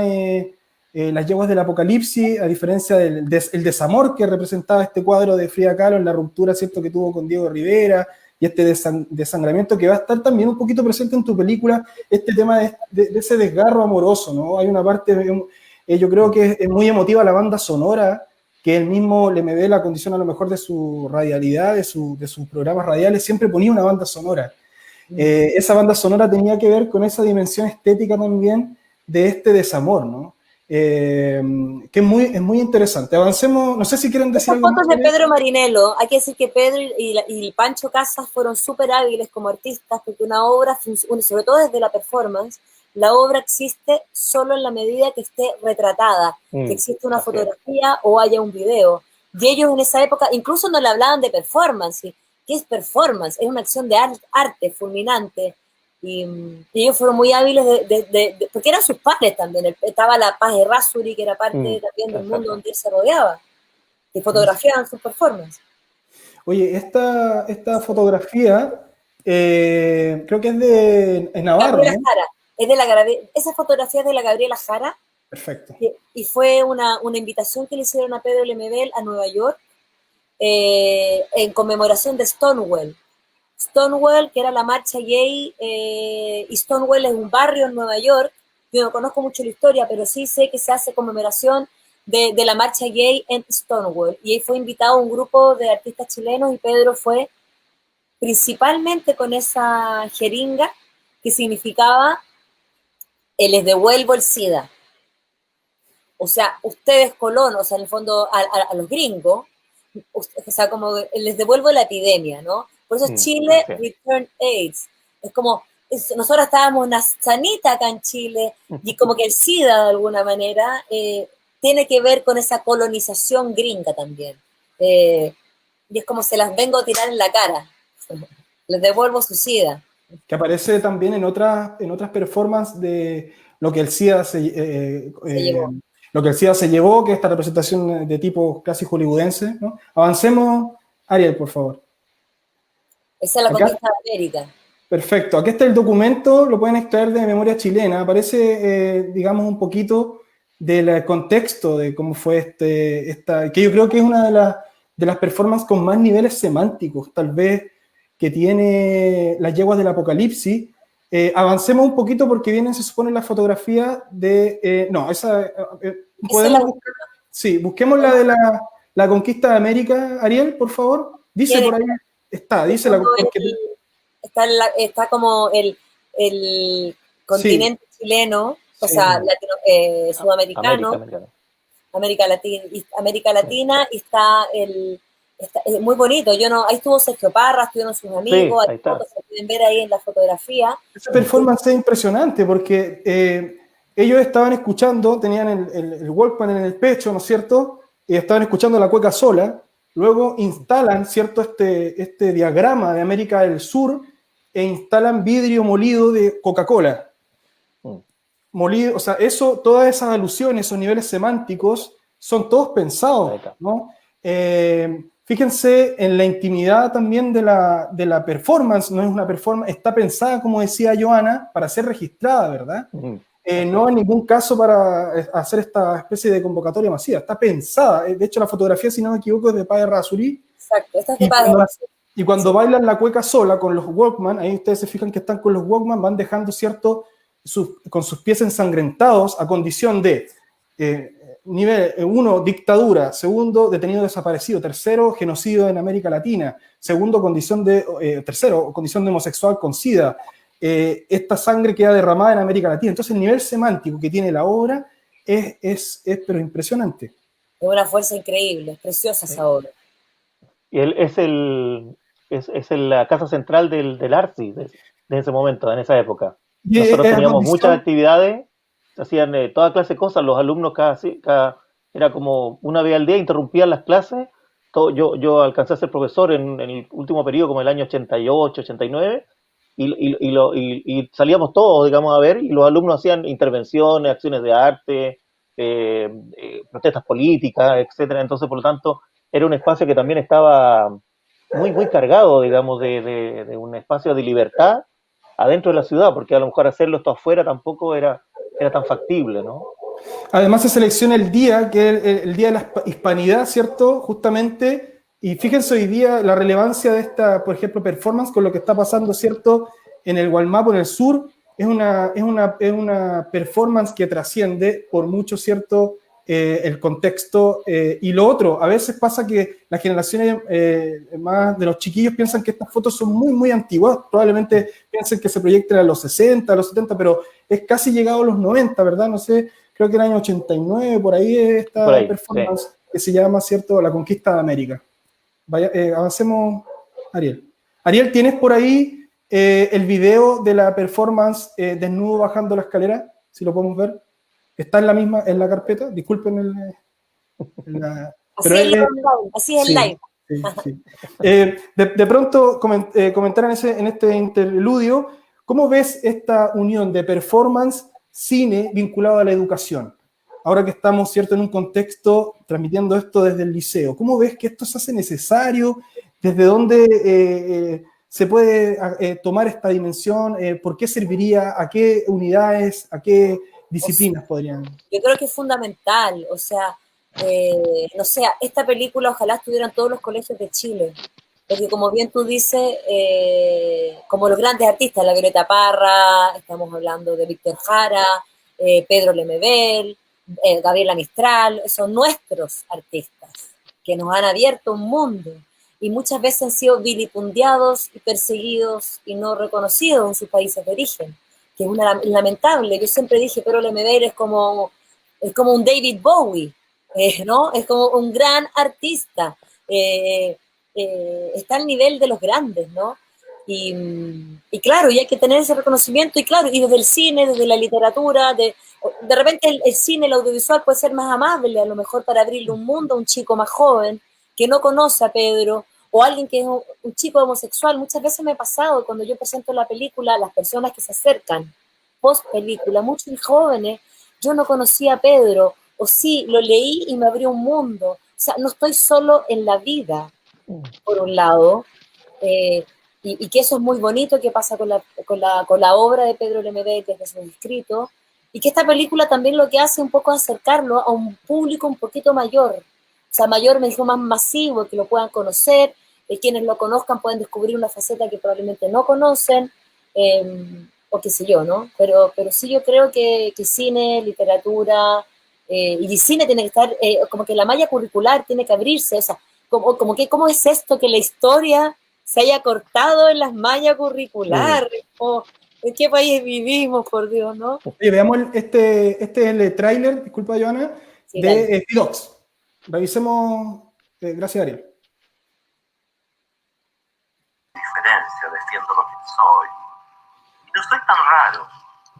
las yeguas del Apocalipsis, a diferencia del desamor que representaba este cuadro de Frida Kahlo en la ruptura, ¿cierto?, que tuvo con Diego Rivera, y este desangramiento que va a estar también un poquito presente en tu película, este tema de ese desgarro amoroso, ¿no? Hay una parte... yo creo que es muy emotiva la banda sonora, que él mismo Lemebel, la condición a lo mejor de su radialidad, de sus programas radiales, siempre ponía una banda sonora. Esa banda sonora tenía que ver con esa dimensión estética también de este desamor, ¿no? Que es muy interesante. Avancemos, no sé si quieren decir algo más. Fotos de Pedro Marinello. Hay que decir que Pedro y Pancho Casas fueron súper hábiles como artistas, porque una obra, sobre todo desde la performance, la obra existe solo en la medida que esté retratada, que existe una fotografía o haya un video. Y ellos en esa época incluso no le hablaban de performance. ¿Qué es performance? Es una acción de arte fulminante. Y ellos fueron muy hábiles porque eran sus pares también. Estaba la Paz Errázuri, que era parte también del mundo donde él se rodeaba, que fotografiaban sus performances. Oye, esta fotografía creo que es de Navarro, Gabriela Jara. Esa fotografía es de la Gabriela Jara. Perfecto. Y fue una invitación que le hicieron a Pedro Lemebel a Nueva York en conmemoración de Stonewall. Stonewall, que era la marcha gay, y Stonewall es un barrio en Nueva York. Yo no conozco mucho la historia, pero sí sé que se hace conmemoración de la marcha gay en Stonewall. Y ahí fue invitado un grupo de artistas chilenos y Pedro fue principalmente con esa jeringa que significaba les devuelvo el SIDA. O sea, ustedes colonos, o sea, en el fondo a los gringos, o sea, como les devuelvo la epidemia, ¿no? Por eso es Chile Return AIDS. Es como, nosotros estábamos una sanita acá en Chile, y como que el SIDA, de alguna manera, tiene que ver con esa colonización gringa también. Y es como se las vengo a tirar en la cara. Les devuelvo su SIDA. Que aparece también en otras performances de lo que el SIDA lo que el SIDA se llevó, que es esta representación de tipo casi hollywoodense, ¿no? Avancemos, Ariel, por favor. Esa es la conquista de América. Perfecto. Aquí está el documento, lo pueden extraer de Memoria Chilena. Aparece, digamos, un poquito del contexto de cómo fue que yo creo que es una de las performances con más niveles semánticos, tal vez, que tiene las yeguas del Apocalipsis, Avancemos un poquito porque viene, se supone, la fotografía de... no, esa... podemos buscar... Sí, busquemos la de la conquista de América, Ariel, por favor. Dice por ahí, dice la... Está como el continente chileno, o sea, sudamericano, América Latina, y está muy bonito. Ahí estuvo Sergio Parra, estuvieron sus amigos, sí, hay fotos, se pueden ver ahí en la fotografía. Esa performance es impresionante porque ellos estaban escuchando, tenían el Walkman en el pecho, ¿no es cierto? Y estaban escuchando la cueca sola, luego instalan, ¿cierto?, este diagrama de América del Sur e instalan vidrio molido de Coca-Cola. Molido, o sea, todas esas alusiones, esos niveles semánticos, son todos pensados, ¿no? Fíjense en la intimidad también de la performance, no es una performance, está pensada, como decía Joana, para ser registrada, ¿verdad? No en ningún caso para hacer esta especie de convocatoria masiva, está pensada. De hecho, la fotografía, si no me equivoco, es de Padre Razuri. Exacto, esta es de Padre Razuri. Y cuando bailan la cueca sola con los Walkman, ahí ustedes se fijan que están con los Walkman, van dejando, ¿cierto?, con sus pies ensangrentados a condición de nivel 1, dictadura; segundo, detenido desaparecido; tercero, genocidio en América Latina; segundo, tercero, condición de homosexual con SIDA. Esta sangre queda derramada en América Latina. Entonces el nivel semántico que tiene la obra es pero impresionante. Es una fuerza increíble, es preciosa esa obra. Y él es la casa central del ARSI de ese momento, en esa época. Nosotros teníamos muchas actividades, se hacían toda clase de cosas, los alumnos era como una vez al día, interrumpían las clases. Yo alcancé a ser profesor en el último periodo, como el año 88, 89, y salíamos todos, digamos, a ver, y los alumnos hacían intervenciones, acciones de arte, protestas políticas, etcétera. Entonces, por lo tanto, era un espacio que también estaba muy, muy cargado, digamos, de un espacio de libertad adentro de la ciudad, porque a lo mejor hacerlo esto afuera tampoco era tan factible, ¿no? Además se selecciona el día, que es el Día de la Hispanidad, ¿cierto? Justamente, y fíjense hoy día la relevancia de esta, por ejemplo, performance con lo que está pasando, ¿cierto?, en el Gualmapu, en el sur. Es una performance que trasciende por mucho, ¿cierto?, el contexto. Y lo otro, a veces pasa que las generaciones más de los chiquillos piensan que estas fotos son muy, muy antiguas, probablemente piensen que se proyectan a los 60, a los 70, pero es casi llegado a los 90, ¿verdad? No sé, creo que el año 89, por ahí es esta performance, sí, que se llama, ¿cierto?, La Conquista de América. Avancemos, Ariel. Ariel, ¿tienes por ahí el video de la performance desnudo bajando la escalera? Si lo podemos ver. Está en la carpeta, disculpen así es el live. Sí, sí. De pronto, comentar en este interludio, ¿cómo ves esta unión de performance, cine vinculado a la educación? Ahora que estamos, ¿cierto?, en un contexto transmitiendo esto desde el liceo, ¿cómo ves que esto se hace necesario? ¿Desde dónde se puede tomar esta dimensión? ¿Por qué serviría? ¿A qué unidades? ¿A qué disciplinas podrían? Yo creo que es fundamental, o sea, no sé, esta película ojalá estuviera en todos los colegios de Chile, porque como bien tú dices, como los grandes artistas, la Violeta Parra, estamos hablando de Víctor Jara, Pedro Lemebel, Gabriela Mistral, son nuestros artistas que nos han abierto un mundo y muchas veces han sido vilipendiados y perseguidos y no reconocidos en sus países de origen, que es lamentable. Yo siempre dije, Pedro Lemebel es como un David Bowie, ¿no? Es como un gran artista, está al nivel de los grandes, ¿no? Y claro, y hay que tener ese reconocimiento, y claro, y desde el cine, desde la literatura, de repente el cine, el audiovisual puede ser más amable, a lo mejor para abrirle un mundo a un chico más joven, que no conoce a Pedro, o alguien que es un chico homosexual. Muchas veces me ha pasado, cuando yo presento la película, las personas que se acercan post película, muchos jóvenes, yo no conocía a Pedro, o sí, lo leí y me abrió un mundo. O sea, no estoy solo en la vida, por un lado, y que eso es muy bonito, que pasa con la obra de Pedro Lemebel desde sus escritos, y que esta película también lo que hace un poco es acercarlo a un público un poquito mayor, o sea, mayor me dijo más masivo, que lo puedan conocer, quienes lo conozcan pueden descubrir una faceta que probablemente no conocen, o qué sé yo, ¿no? Pero sí yo creo que cine, literatura, y cine tiene que estar, como que la malla curricular tiene que abrirse, o sea, como que, ¿cómo es esto que la historia se haya cortado en las mallas curriculares? O, ¿en qué país vivimos, por Dios, no? Oye, veamos este es el tráiler, disculpa, Joana, Sí, de dale. T-Docs. Revisemos, gracias, Ariel. Diferencia, defiendo lo que soy. Y no soy tan raro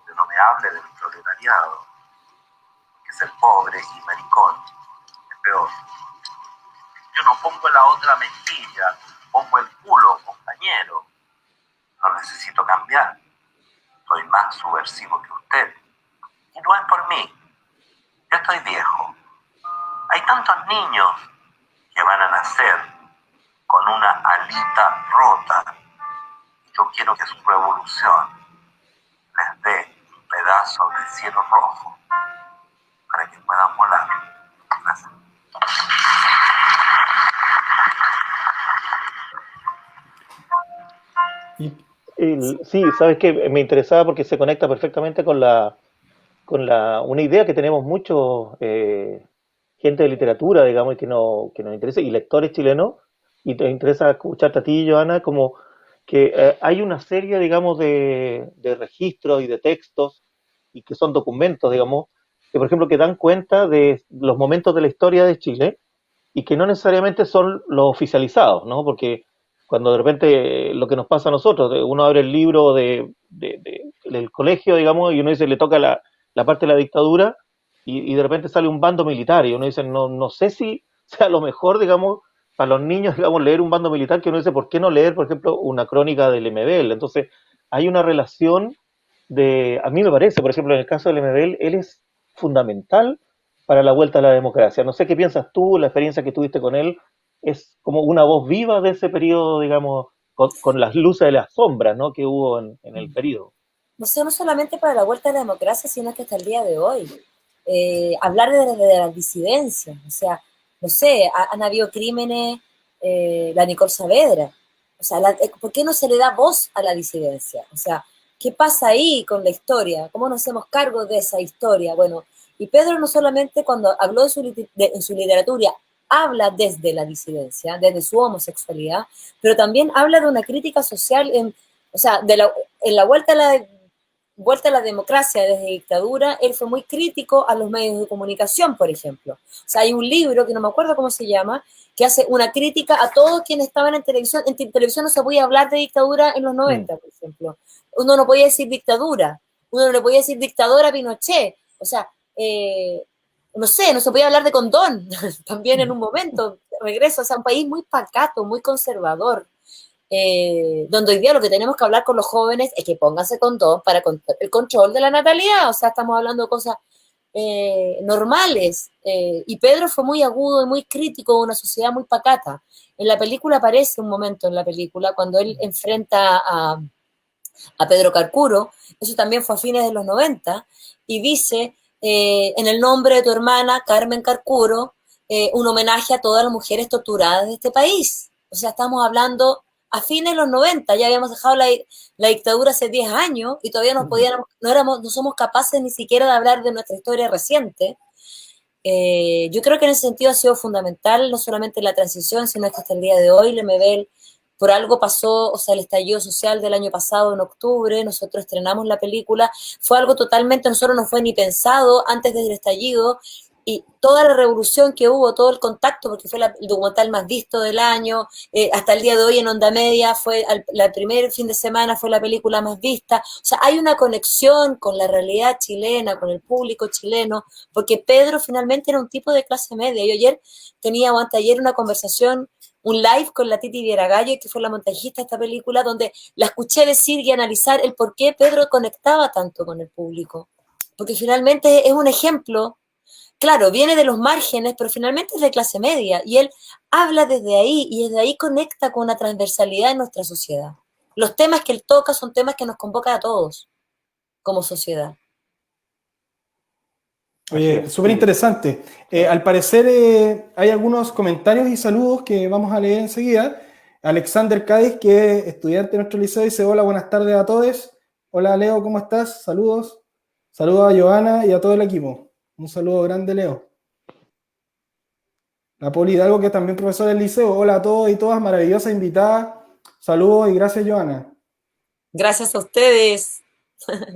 que no me hable del proletariado, que ser pobre y maricón es peor. Yo no pongo la otra mejilla, pongo el culo, compañero. No necesito cambiar. Soy más subversivo que usted. Y no es por mí. Yo estoy viejo. Hay tantos niños que van a nacer con una alita rota. Yo quiero que su revolución les dé un pedazo de cielo rojo para que puedan volar. Gracias. Sí, sabes que me interesaba porque se conecta perfectamente con una idea que tenemos muchos gente de literatura, digamos, y que nos interesa, y lectores chilenos, y te interesa escucharte a ti, Joana, como que hay una serie, digamos, de registros y de textos, y que son documentos, digamos, que por ejemplo que dan cuenta de los momentos de la historia de Chile, y que no necesariamente son los oficializados, ¿no? Porque cuando de repente lo que nos pasa a nosotros, uno abre el libro del colegio, digamos, y uno dice, le toca la parte de la dictadura, y de repente sale un bando militar, y uno dice, no sé si sea lo mejor, digamos, para los niños, digamos, leer un bando militar, que uno dice, ¿por qué no leer, por ejemplo, una crónica del MBL? Entonces, hay una relación a mí me parece, por ejemplo, en el caso del MBL, él es fundamental para la vuelta a la democracia. No sé qué piensas tú, la experiencia que tuviste con él, es como una voz viva de ese periodo, digamos, con las luces de las sombras, ¿no?, que hubo en el periodo. No sé, no solamente para la vuelta a la democracia, sino que hasta el día de hoy. Hablar de las disidencias, o sea, no sé, han habido crímenes, la Nicole Saavedra, o sea, ¿por qué no se le da voz a la disidencia? O sea, ¿qué pasa ahí con la historia? ¿Cómo nos hacemos cargo de esa historia? Bueno, y Pedro no solamente cuando habló en su literatura, habla desde la disidencia, desde su homosexualidad, pero también habla de una crítica social, o sea, en la vuelta a la democracia desde dictadura, él fue muy crítico a los medios de comunicación, por ejemplo. O sea, hay un libro, que no me acuerdo cómo se llama, que hace una crítica a todos quienes estaban en televisión. En televisión no se podía hablar de dictadura en los 90, por ejemplo. Uno no podía decir dictadura, uno no le podía decir dictadora a Pinochet. O sea, no sé, no se podía hablar de condón, también en un momento, regreso, o sea, un país muy pacato, muy conservador. Donde hoy día lo que tenemos que hablar con los jóvenes es que pónganse con todo para el control de la natalidad, o sea, estamos hablando de cosas normales, y Pedro fue muy agudo y muy crítico de una sociedad muy pacata. En la película aparece un momento en la película cuando él enfrenta a Pedro Carcuro, eso también fue a fines de los 90, y dice, en el nombre de tu hermana Carmen Carcuro, un homenaje a todas las mujeres torturadas de este país. O sea, estamos hablando a fines de los 90, ya habíamos dejado la dictadura hace 10 años y todavía no somos capaces ni siquiera de hablar de nuestra historia reciente. Yo creo que en ese sentido ha sido fundamental, no solamente la transición, sino que hasta el día de hoy, el MBL, por algo pasó, o sea, el estallido social del año pasado, en octubre, nosotros estrenamos la película, fue algo totalmente, nosotros no fue ni pensado antes del estallido, y toda la revolución que hubo, todo el contacto, porque fue el documental más visto del año, hasta el día de hoy en Onda Media, el primer fin de semana fue la película más vista. O sea, hay una conexión con la realidad chilena, con el público chileno, porque Pedro finalmente era un tipo de clase media. Yo anteayer una conversación, un live con la Titi Vieragallo, que fue la montajista de esta película, donde la escuché decir y analizar el por qué Pedro conectaba tanto con el público. Porque finalmente es un ejemplo. Claro, viene de los márgenes, pero finalmente es de clase media, y él habla desde ahí, y desde ahí conecta con una transversalidad en nuestra sociedad. Los temas que él toca son temas que nos convocan a todos, como sociedad. Oye, súper interesante. Al parecer hay algunos comentarios y saludos que vamos a leer enseguida. Alexander Cádiz, que es estudiante de nuestro liceo, dice: hola, buenas tardes a todos. Hola Leo, ¿cómo estás? Saludos. Saludos a Joana y a todo el equipo. Un saludo grande, Leo. La Poli Hidalgo, que es también profesora del liceo. Hola a todos y todas, maravillosa invitada. Saludos y gracias, Joana. Gracias a ustedes.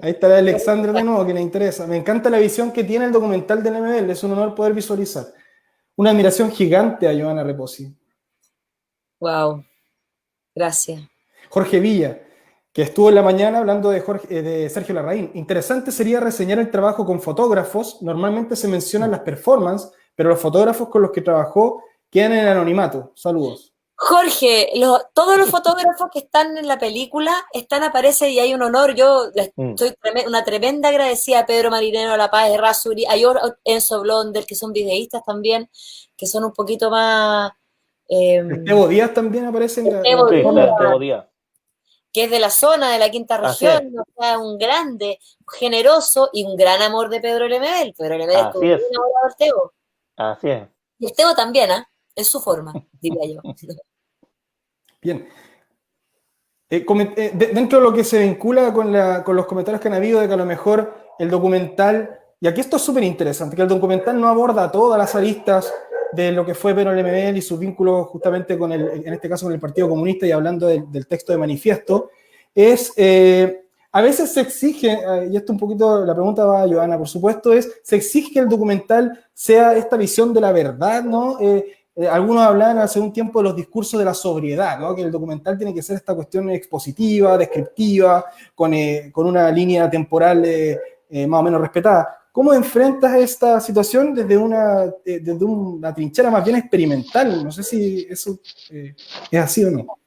Ahí está la Alexandra de nuevo, que le interesa. Me encanta la visión que tiene el documental del MBL, es un honor poder visualizar. Una admiración gigante a Joana Reposi. Wow, gracias. Jorge Villa, que estuvo en la mañana hablando de Sergio Larraín. Interesante sería reseñar el trabajo con fotógrafos. Normalmente se mencionan las performances, pero los fotógrafos con los que trabajó quedan en el anonimato. Saludos. Jorge, todos los fotógrafos que están en la película aparecen y hay un honor. Yo estoy una tremenda agradecida a Pedro Marinero, a La Paz de Rasuri, a Enzo Blonder, que son videístas también, que son un poquito más... Estevo Díaz también aparece en la Estevo Díaz, que es de la zona, de la quinta región, o sea, un grande, generoso y un gran amor de Pedro Lemebel. Pedro Lemebel es un enamorado de Estevo. Así es. Y Estevo también, en su forma, diría yo. Bien. Dentro de lo que se vincula con los comentarios que han habido de que a lo mejor el documental, y aquí esto es súper interesante, que el documental no aborda todas las aristas de lo que fue Pedro Lemebel y sus vínculos justamente con en este caso con el Partido Comunista, y hablando del texto de manifiesto, a veces se exige, y esto un poquito, la pregunta va a Joana, por supuesto, se exige que el documental sea esta visión de la verdad, ¿no? Algunos hablaban hace un tiempo de los discursos de la sobriedad, ¿no? Que el documental tiene que ser esta cuestión expositiva, descriptiva, con una línea temporal más o menos respetada. ¿Cómo enfrentas esta situación desde una trinchera más bien experimental? No sé si eso es así o no.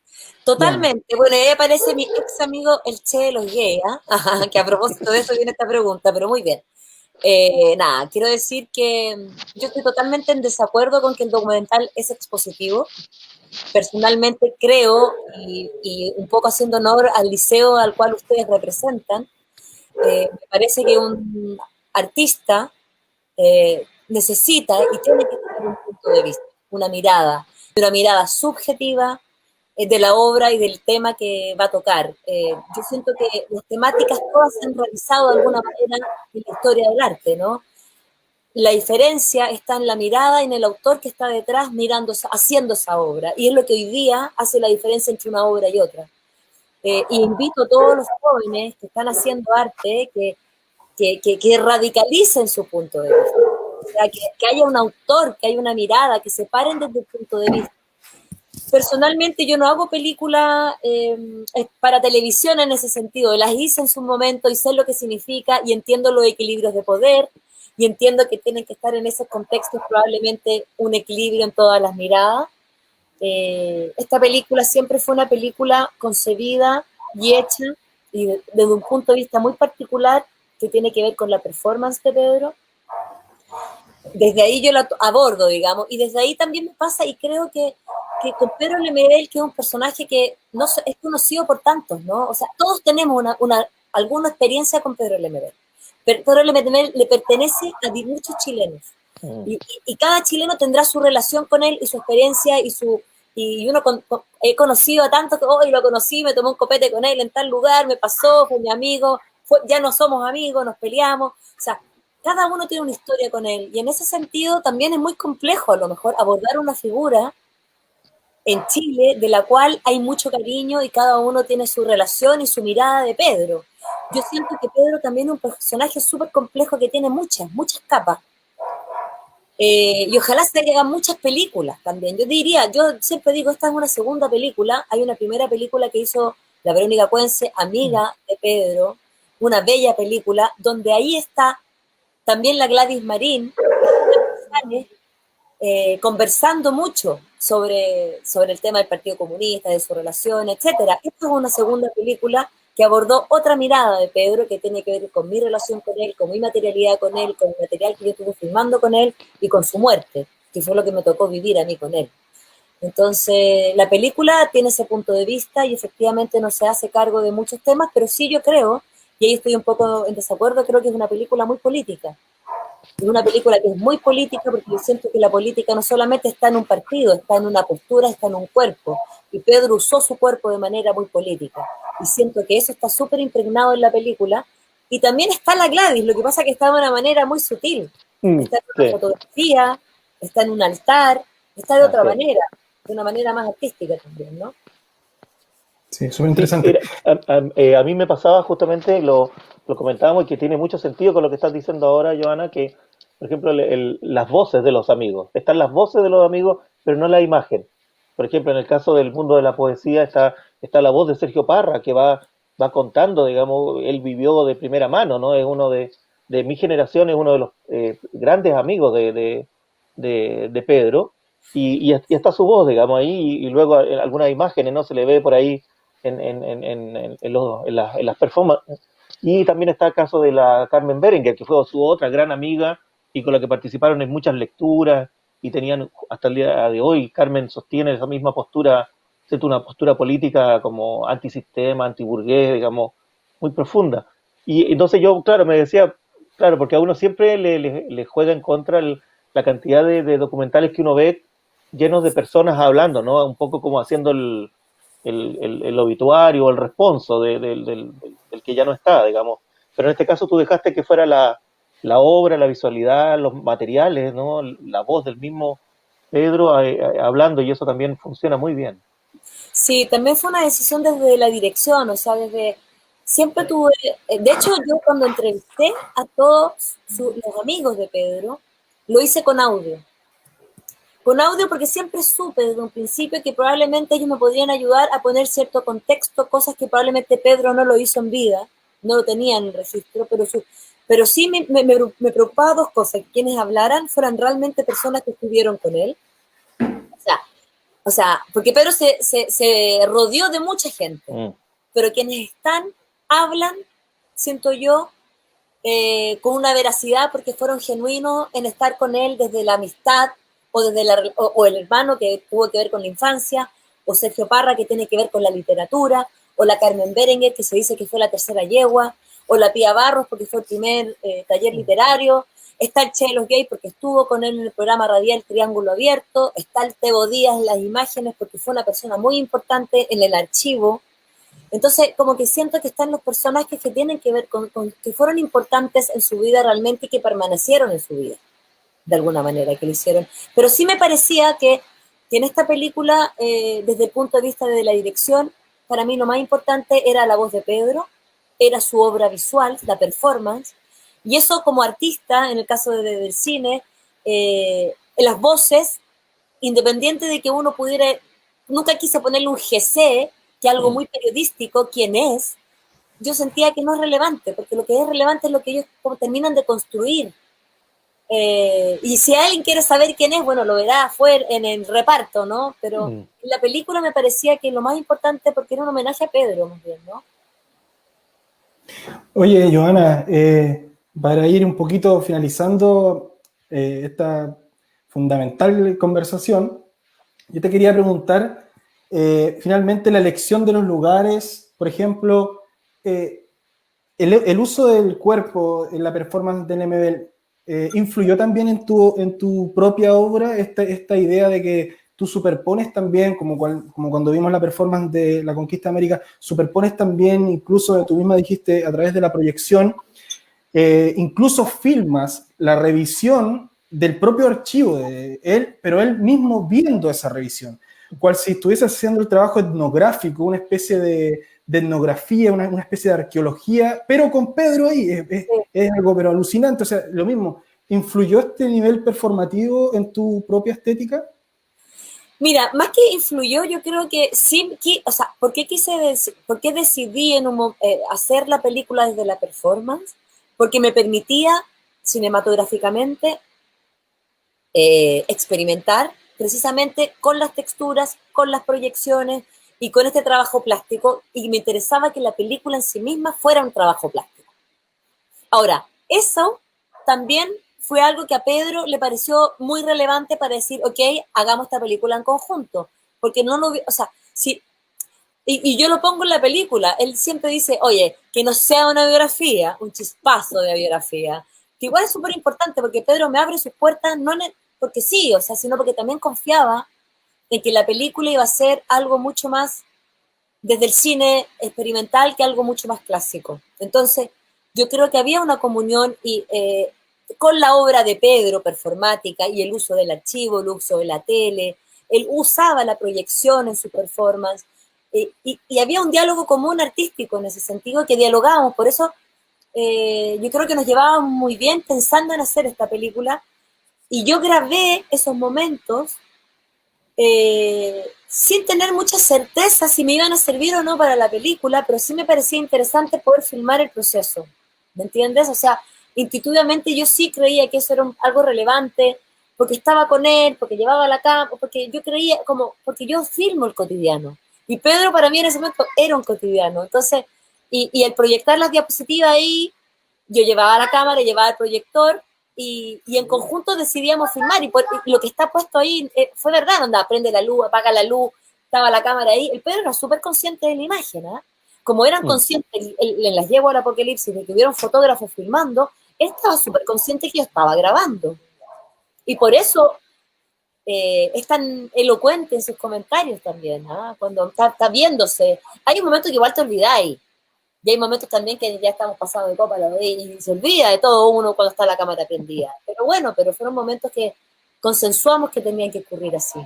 Totalmente. Bueno, ahí aparece mi ex amigo el Che de los gays, que a propósito de eso viene esta pregunta, pero muy bien. Nada, quiero decir que yo estoy totalmente en desacuerdo con que el documental es expositivo. Personalmente creo, y un poco haciendo honor al liceo al cual ustedes representan, me parece que un artista necesita y tiene que tener un punto de vista, una mirada subjetiva de la obra y del tema que va a tocar. Yo siento que las temáticas todas se han realizado de alguna manera en la historia del arte, ¿no? La diferencia está en la mirada y en el autor que está detrás haciendo esa obra, y es lo que hoy día hace la diferencia entre una obra y otra. Y invito a todos los jóvenes que están haciendo arte que radicalicen su punto de vista. O sea, que haya un autor, que haya una mirada, que se paren desde el punto de vista. Personalmente yo no hago películas para televisión en ese sentido, las hice en su momento y sé lo que significa y entiendo los equilibrios de poder y entiendo que tienen que estar en esos contextos probablemente un equilibrio en todas las miradas. Esta película siempre fue una película concebida y hecha y desde un punto de vista muy particular que tiene que ver con la performance de Pedro. Desde ahí yo la abordo, digamos, y desde ahí también me pasa, y creo que con Pedro Lemebel, que es un personaje que no es conocido por tantos, ¿no? O sea, todos tenemos alguna experiencia con Pedro Lemebel. Pedro Lemebel le pertenece a muchos chilenos. Y cada chileno tendrá su relación con él y su experiencia y uno he conocido a tantos que hoy lo conocí, me tomé un copete con él en tal lugar, me pasó, fue mi amigo, ya no somos amigos, nos peleamos. O sea, cada uno tiene una historia con él, y en ese sentido también es muy complejo a lo mejor abordar una figura en Chile de la cual hay mucho cariño y cada uno tiene su relación y su mirada de Pedro. Yo siento que Pedro también es un personaje súper complejo que tiene muchas capas. Y ojalá se hagan muchas películas también. Yo siempre digo, esta es una segunda película. Hay una primera película que hizo la Verónica Cuense, amiga de Pedro, una bella película, donde ahí está también la Gladys Marín, conversando mucho sobre el tema del Partido Comunista, de su relación, etcétera. Esta es una segunda película que abordó otra mirada de Pedro que tiene que ver con mi relación con él, con mi materialidad con él, con el material que yo estuve filmando con él y con su muerte, que fue lo que me tocó vivir a mí con él. Entonces, la película tiene ese punto de vista y efectivamente no se hace cargo de muchos temas, pero sí yo creo, y ahí estoy un poco en desacuerdo, creo que es una película muy política. Es una película que es muy política porque yo siento que la política no solamente está en un partido, está en una postura, está en un cuerpo. y Pedro usó su cuerpo de manera muy política. Y siento que eso está súper impregnado en la película. Y también está la Gladys, lo que pasa es que está de una manera muy sutil. Está en una Sí. fotografía, está en un altar, está de otra Así es. manera, de una manera más artística también, ¿no? Sí, súper Sí, interesante. a mí me pasaba justamente, lo comentábamos y que tiene mucho sentido con lo que estás diciendo ahora, Joana, que, por ejemplo, las voces de los amigos. Están las voces de los amigos, pero no la imagen. Por ejemplo, en el caso del mundo de la poesía está la voz de Sergio Parra, que va contando, digamos, él vivió de primera mano, ¿no? Es uno de mi generación, es uno de los grandes amigos de Pedro, y está su voz, digamos, ahí, y luego en algunas imágenes, ¿no? Se le ve por ahí en las performances. Y también está el caso de la Carmen Berenguer, que fue su otra gran amiga y con la que participaron en muchas lecturas y tenían hasta el día de hoy, Carmen sostiene esa misma postura, ¿cierto? Una postura política como antisistema, antiburgués, digamos, muy profunda. Y entonces yo, claro, me decía, claro, porque a uno siempre le juega en contra la cantidad de documentales que uno ve llenos de personas hablando, ¿no? Un poco como haciendo el obituario o el responso del que ya no está, digamos. Pero en este caso tú dejaste que fuera la obra, la visualidad, los materiales, ¿no? La voz del mismo Pedro hablando, y eso también funciona muy bien. Sí, también fue una decisión desde la dirección, o sea, desde siempre tuve, de hecho yo cuando entrevisté a todos los amigos de Pedro, lo hice con audio porque siempre supe desde un principio que probablemente ellos me podrían ayudar a poner cierto contexto, cosas que probablemente Pedro no lo hizo en vida, no lo tenía en el registro, pero sí me preocupaba dos cosas, que quienes hablaran fueran realmente personas que estuvieron con él, o sea, porque Pedro se rodeó de mucha gente, Mm. pero quienes están, hablan, siento yo, con una veracidad porque fueron genuinos en estar con él desde la amistad o desde o el hermano que tuvo que ver con la infancia, o Sergio Parra que tiene que ver con la literatura, o la Carmen Berenguer que se dice que fue la tercera yegua, o la Pía Barros porque fue el primer taller literario, está el Che de los Gays porque estuvo con él en el programa radial Triángulo Abierto, está el Tebo Díaz en las imágenes porque fue una persona muy importante en el archivo. Entonces, como que siento que están los personajes que tienen que ver con que fueron importantes en su vida realmente y que permanecieron en su vida, de alguna manera, que lo hicieron. Pero sí me parecía que en esta película, desde el punto de vista de la dirección, para mí lo más importante era la voz de Pedro, era su obra visual, la performance, y eso como artista, en el caso del cine, las voces, independiente de que uno pudiera, nunca quise ponerle un GC, que algo Mm. muy periodístico, quién es, yo sentía que no es relevante, porque lo que es relevante es lo que ellos terminan de construir. Y si alguien quiere saber quién es, bueno, lo verá afuera en el reparto, ¿no? Pero Mm. en la película me parecía que lo más importante, porque era un homenaje a Pedro, más bien, ¿no? Oye, Joana, para ir un poquito finalizando esta fundamental conversación, yo te quería preguntar, finalmente la elección de los lugares, por ejemplo, el uso del cuerpo en la performance del MBL, ¿influyó también en tu propia obra esta idea de que tú superpones también, como cuando vimos la performance de La Conquista de América, superpones también, incluso tú misma dijiste, a través de la proyección, incluso filmas la revisión del propio archivo de él, pero él mismo viendo esa revisión, cual si estuviese haciendo el trabajo etnográfico, una especie de etnografía, una especie de arqueología, pero con Pedro ahí, es algo pero alucinante, o sea, lo mismo, ¿influyó este nivel performativo en tu propia estética? Mira, más que influyó, yo creo que sí, o sea, ¿por qué decidí hacer la película desde la performance? Porque me permitía cinematográficamente experimentar precisamente con las texturas, con las proyecciones y con este trabajo plástico, y me interesaba que la película en sí misma fuera un trabajo plástico. Ahora, eso también fue algo que a Pedro le pareció muy relevante para decir, ok, hagamos esta película en conjunto, porque no lo, o sea, si, y yo lo pongo en la película, él siempre dice, oye, que no sea una biografía, un chispazo de biografía, que igual es súper importante porque Pedro me abre sus puertas, no porque sí, o sea, sino porque también confiaba en que la película iba a ser algo mucho más desde el cine experimental que algo mucho más clásico. Entonces, yo creo que había una comunión y con la obra de Pedro, performática, y el uso del archivo, el uso de la tele, él usaba la proyección en su performance, y había un diálogo común artístico en ese sentido, que dialogábamos, por eso yo creo que nos llevábamos muy bien pensando en hacer esta película, y yo grabé esos momentos sin tener mucha certeza si me iban a servir o no para la película, pero sí me parecía interesante poder filmar el proceso, ¿me entiendes? O sea, intuitivamente yo sí creía que eso era algo relevante, porque estaba con él, porque llevaba la cámara, porque yo creía, porque yo filmo el cotidiano. Y Pedro para mí en ese momento era un cotidiano. Entonces, y el proyectar las diapositivas ahí, yo llevaba la cámara, llevaba el proyector, y en conjunto decidíamos filmar. Y lo que está puesto ahí fue verdad, onda, prende la luz, apaga la luz, estaba la cámara ahí. El Pedro era súper consciente de la imagen, ¿eh? Como eran conscientes en las yeguas al apocalipsis de que hubieron fotógrafos filmando, él estaba súper consciente que yo estaba grabando. Y por eso es tan elocuente en sus comentarios también, ¿eh? Cuando está viéndose. Hay un momento que igual te olvidáis. Y hay momentos también que ya estamos pasados de copa y se olvida de todo uno cuando está la cámara prendida. Pero bueno, fueron momentos que consensuamos que tenían que ocurrir así.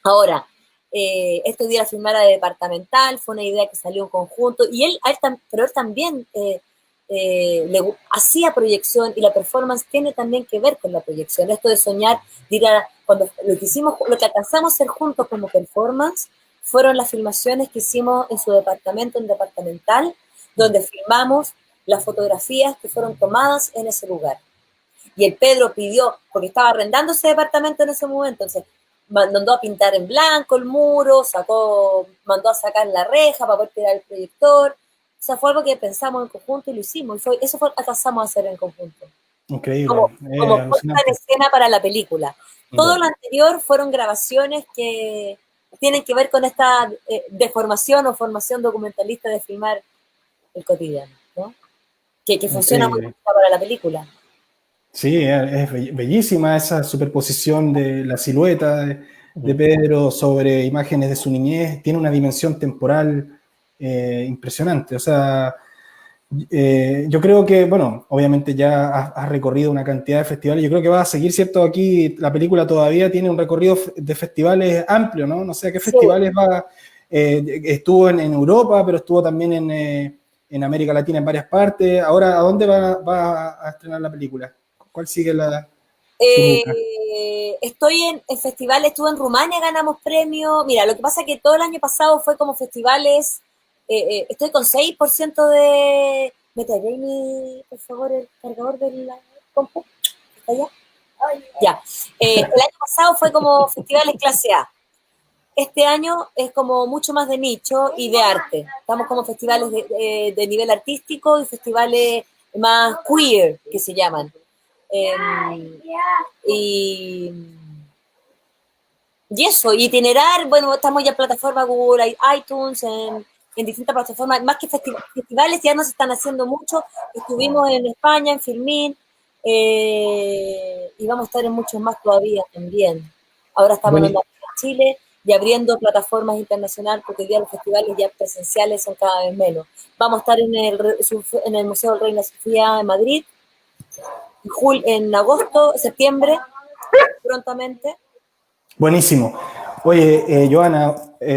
Ahora, esto de ir a filmar a departamental fue una idea que salió en conjunto, y pero él también hacía proyección, y la performance tiene también que ver con la proyección. Esto de soñar, cuando lo que alcanzamos a hacer juntos como performance fueron las filmaciones que hicimos en su departamento, en departamental, donde filmamos las fotografías que fueron tomadas en ese lugar. Y el Pedro pidió, porque estaba arrendando ese departamento en ese momento, entonces mandó a pintar en blanco el muro, mandó a sacar la reja para poder tirar el proyector. O sea, fue algo que pensamos en conjunto y lo hicimos. Eso fue lo que alcanzamos a hacer en conjunto. Increíble. Como puesta en escena para la película. Todo lo anterior fueron grabaciones que tienen que ver con esta deformación o formación documentalista de filmar el cotidiano, ¿no? Que funciona muy bien para la película. Sí, es bellísima esa superposición de la silueta de Pedro sobre imágenes de su niñez. Tiene una dimensión temporal impresionante. O sea, yo creo que, bueno, obviamente ya has recorrido una cantidad de festivales. Yo creo que va a seguir, ¿cierto? Aquí la película todavía tiene un recorrido de festivales amplio, ¿no? No sé a qué festivales va. Estuvo en Europa, pero estuvo también en América Latina en varias partes. Ahora, ¿a dónde va a estrenar la película? ¿Cuál sigue su ruta? Estoy en festivales, estuve en Rumania, ganamos premio. Mira, lo que pasa es que todo el año pasado fue como festivales. Estoy con 6% de... ¿Me traeré, por favor, el cargador del compu? ¿Está allá? Ya. El año pasado fue como festivales clase A. Este año es como mucho más de nicho y de arte. Estamos como festivales de nivel artístico y festivales más queer, que se llaman. Y eso, itinerar, bueno, estamos ya en plataforma Google, iTunes, en distintas plataformas, más que festivales ya nos están haciendo mucho. Estuvimos en España, en Filmin, y vamos a estar en muchos más todavía también. Ahora estamos en Chile y abriendo plataformas internacionales, porque hoy día los festivales ya presenciales son cada vez menos. Vamos a estar en el Museo del Reina Sofía en Madrid, en agosto, septiembre, prontamente. Buenísimo. Oye, Joana,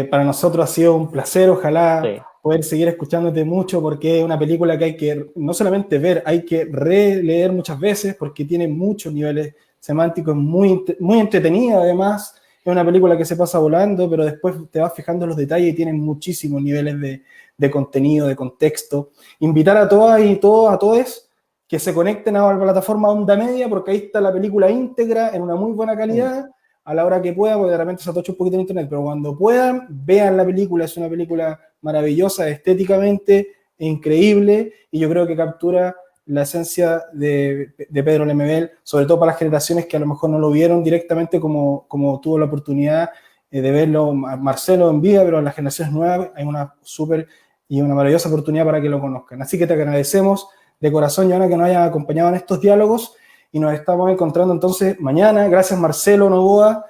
para nosotros ha sido un placer, ojalá poder seguir escuchándote mucho, porque es una película que hay que no solamente ver, hay que releer muchas veces, porque tiene muchos niveles semánticos, muy, muy entretenida además. Es una película que se pasa volando, pero después te vas fijando en los detalles y tiene muchísimos niveles de contenido, de contexto. Invitar a todas y todos, a todos, que se conecten a la plataforma Onda Media, porque ahí está la película íntegra, en una muy buena calidad, a la hora que puedan, porque de repente se atocha un poquito en internet, pero cuando puedan, vean la película. Es una película maravillosa, estéticamente increíble, y yo creo que captura la esencia de Pedro Lemebel, sobre todo para las generaciones que a lo mejor no lo vieron directamente como tuvo la oportunidad de verlo Marcelo en vida, pero en las generaciones nuevas hay una súper y una maravillosa oportunidad para que lo conozcan. Así que te agradecemos de corazón, Joana, que nos hayas acompañado en estos diálogos, y nos estamos encontrando entonces mañana. Gracias, Marcelo Novoa,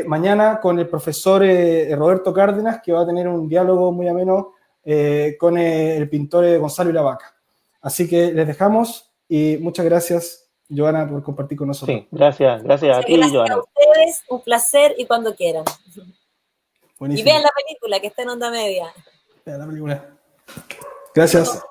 mañana con el profesor Roberto Cárdenas, que va a tener un diálogo muy ameno con el pintor Gonzalo Ilavaca. Así que les dejamos y muchas gracias, Joana, por compartir con nosotros. Sí, gracias a ti, Gracias Joana. a ustedes, un placer y cuando quieran. Buenísimo. Y vean la película que está en Onda Media. Vean la película. Gracias.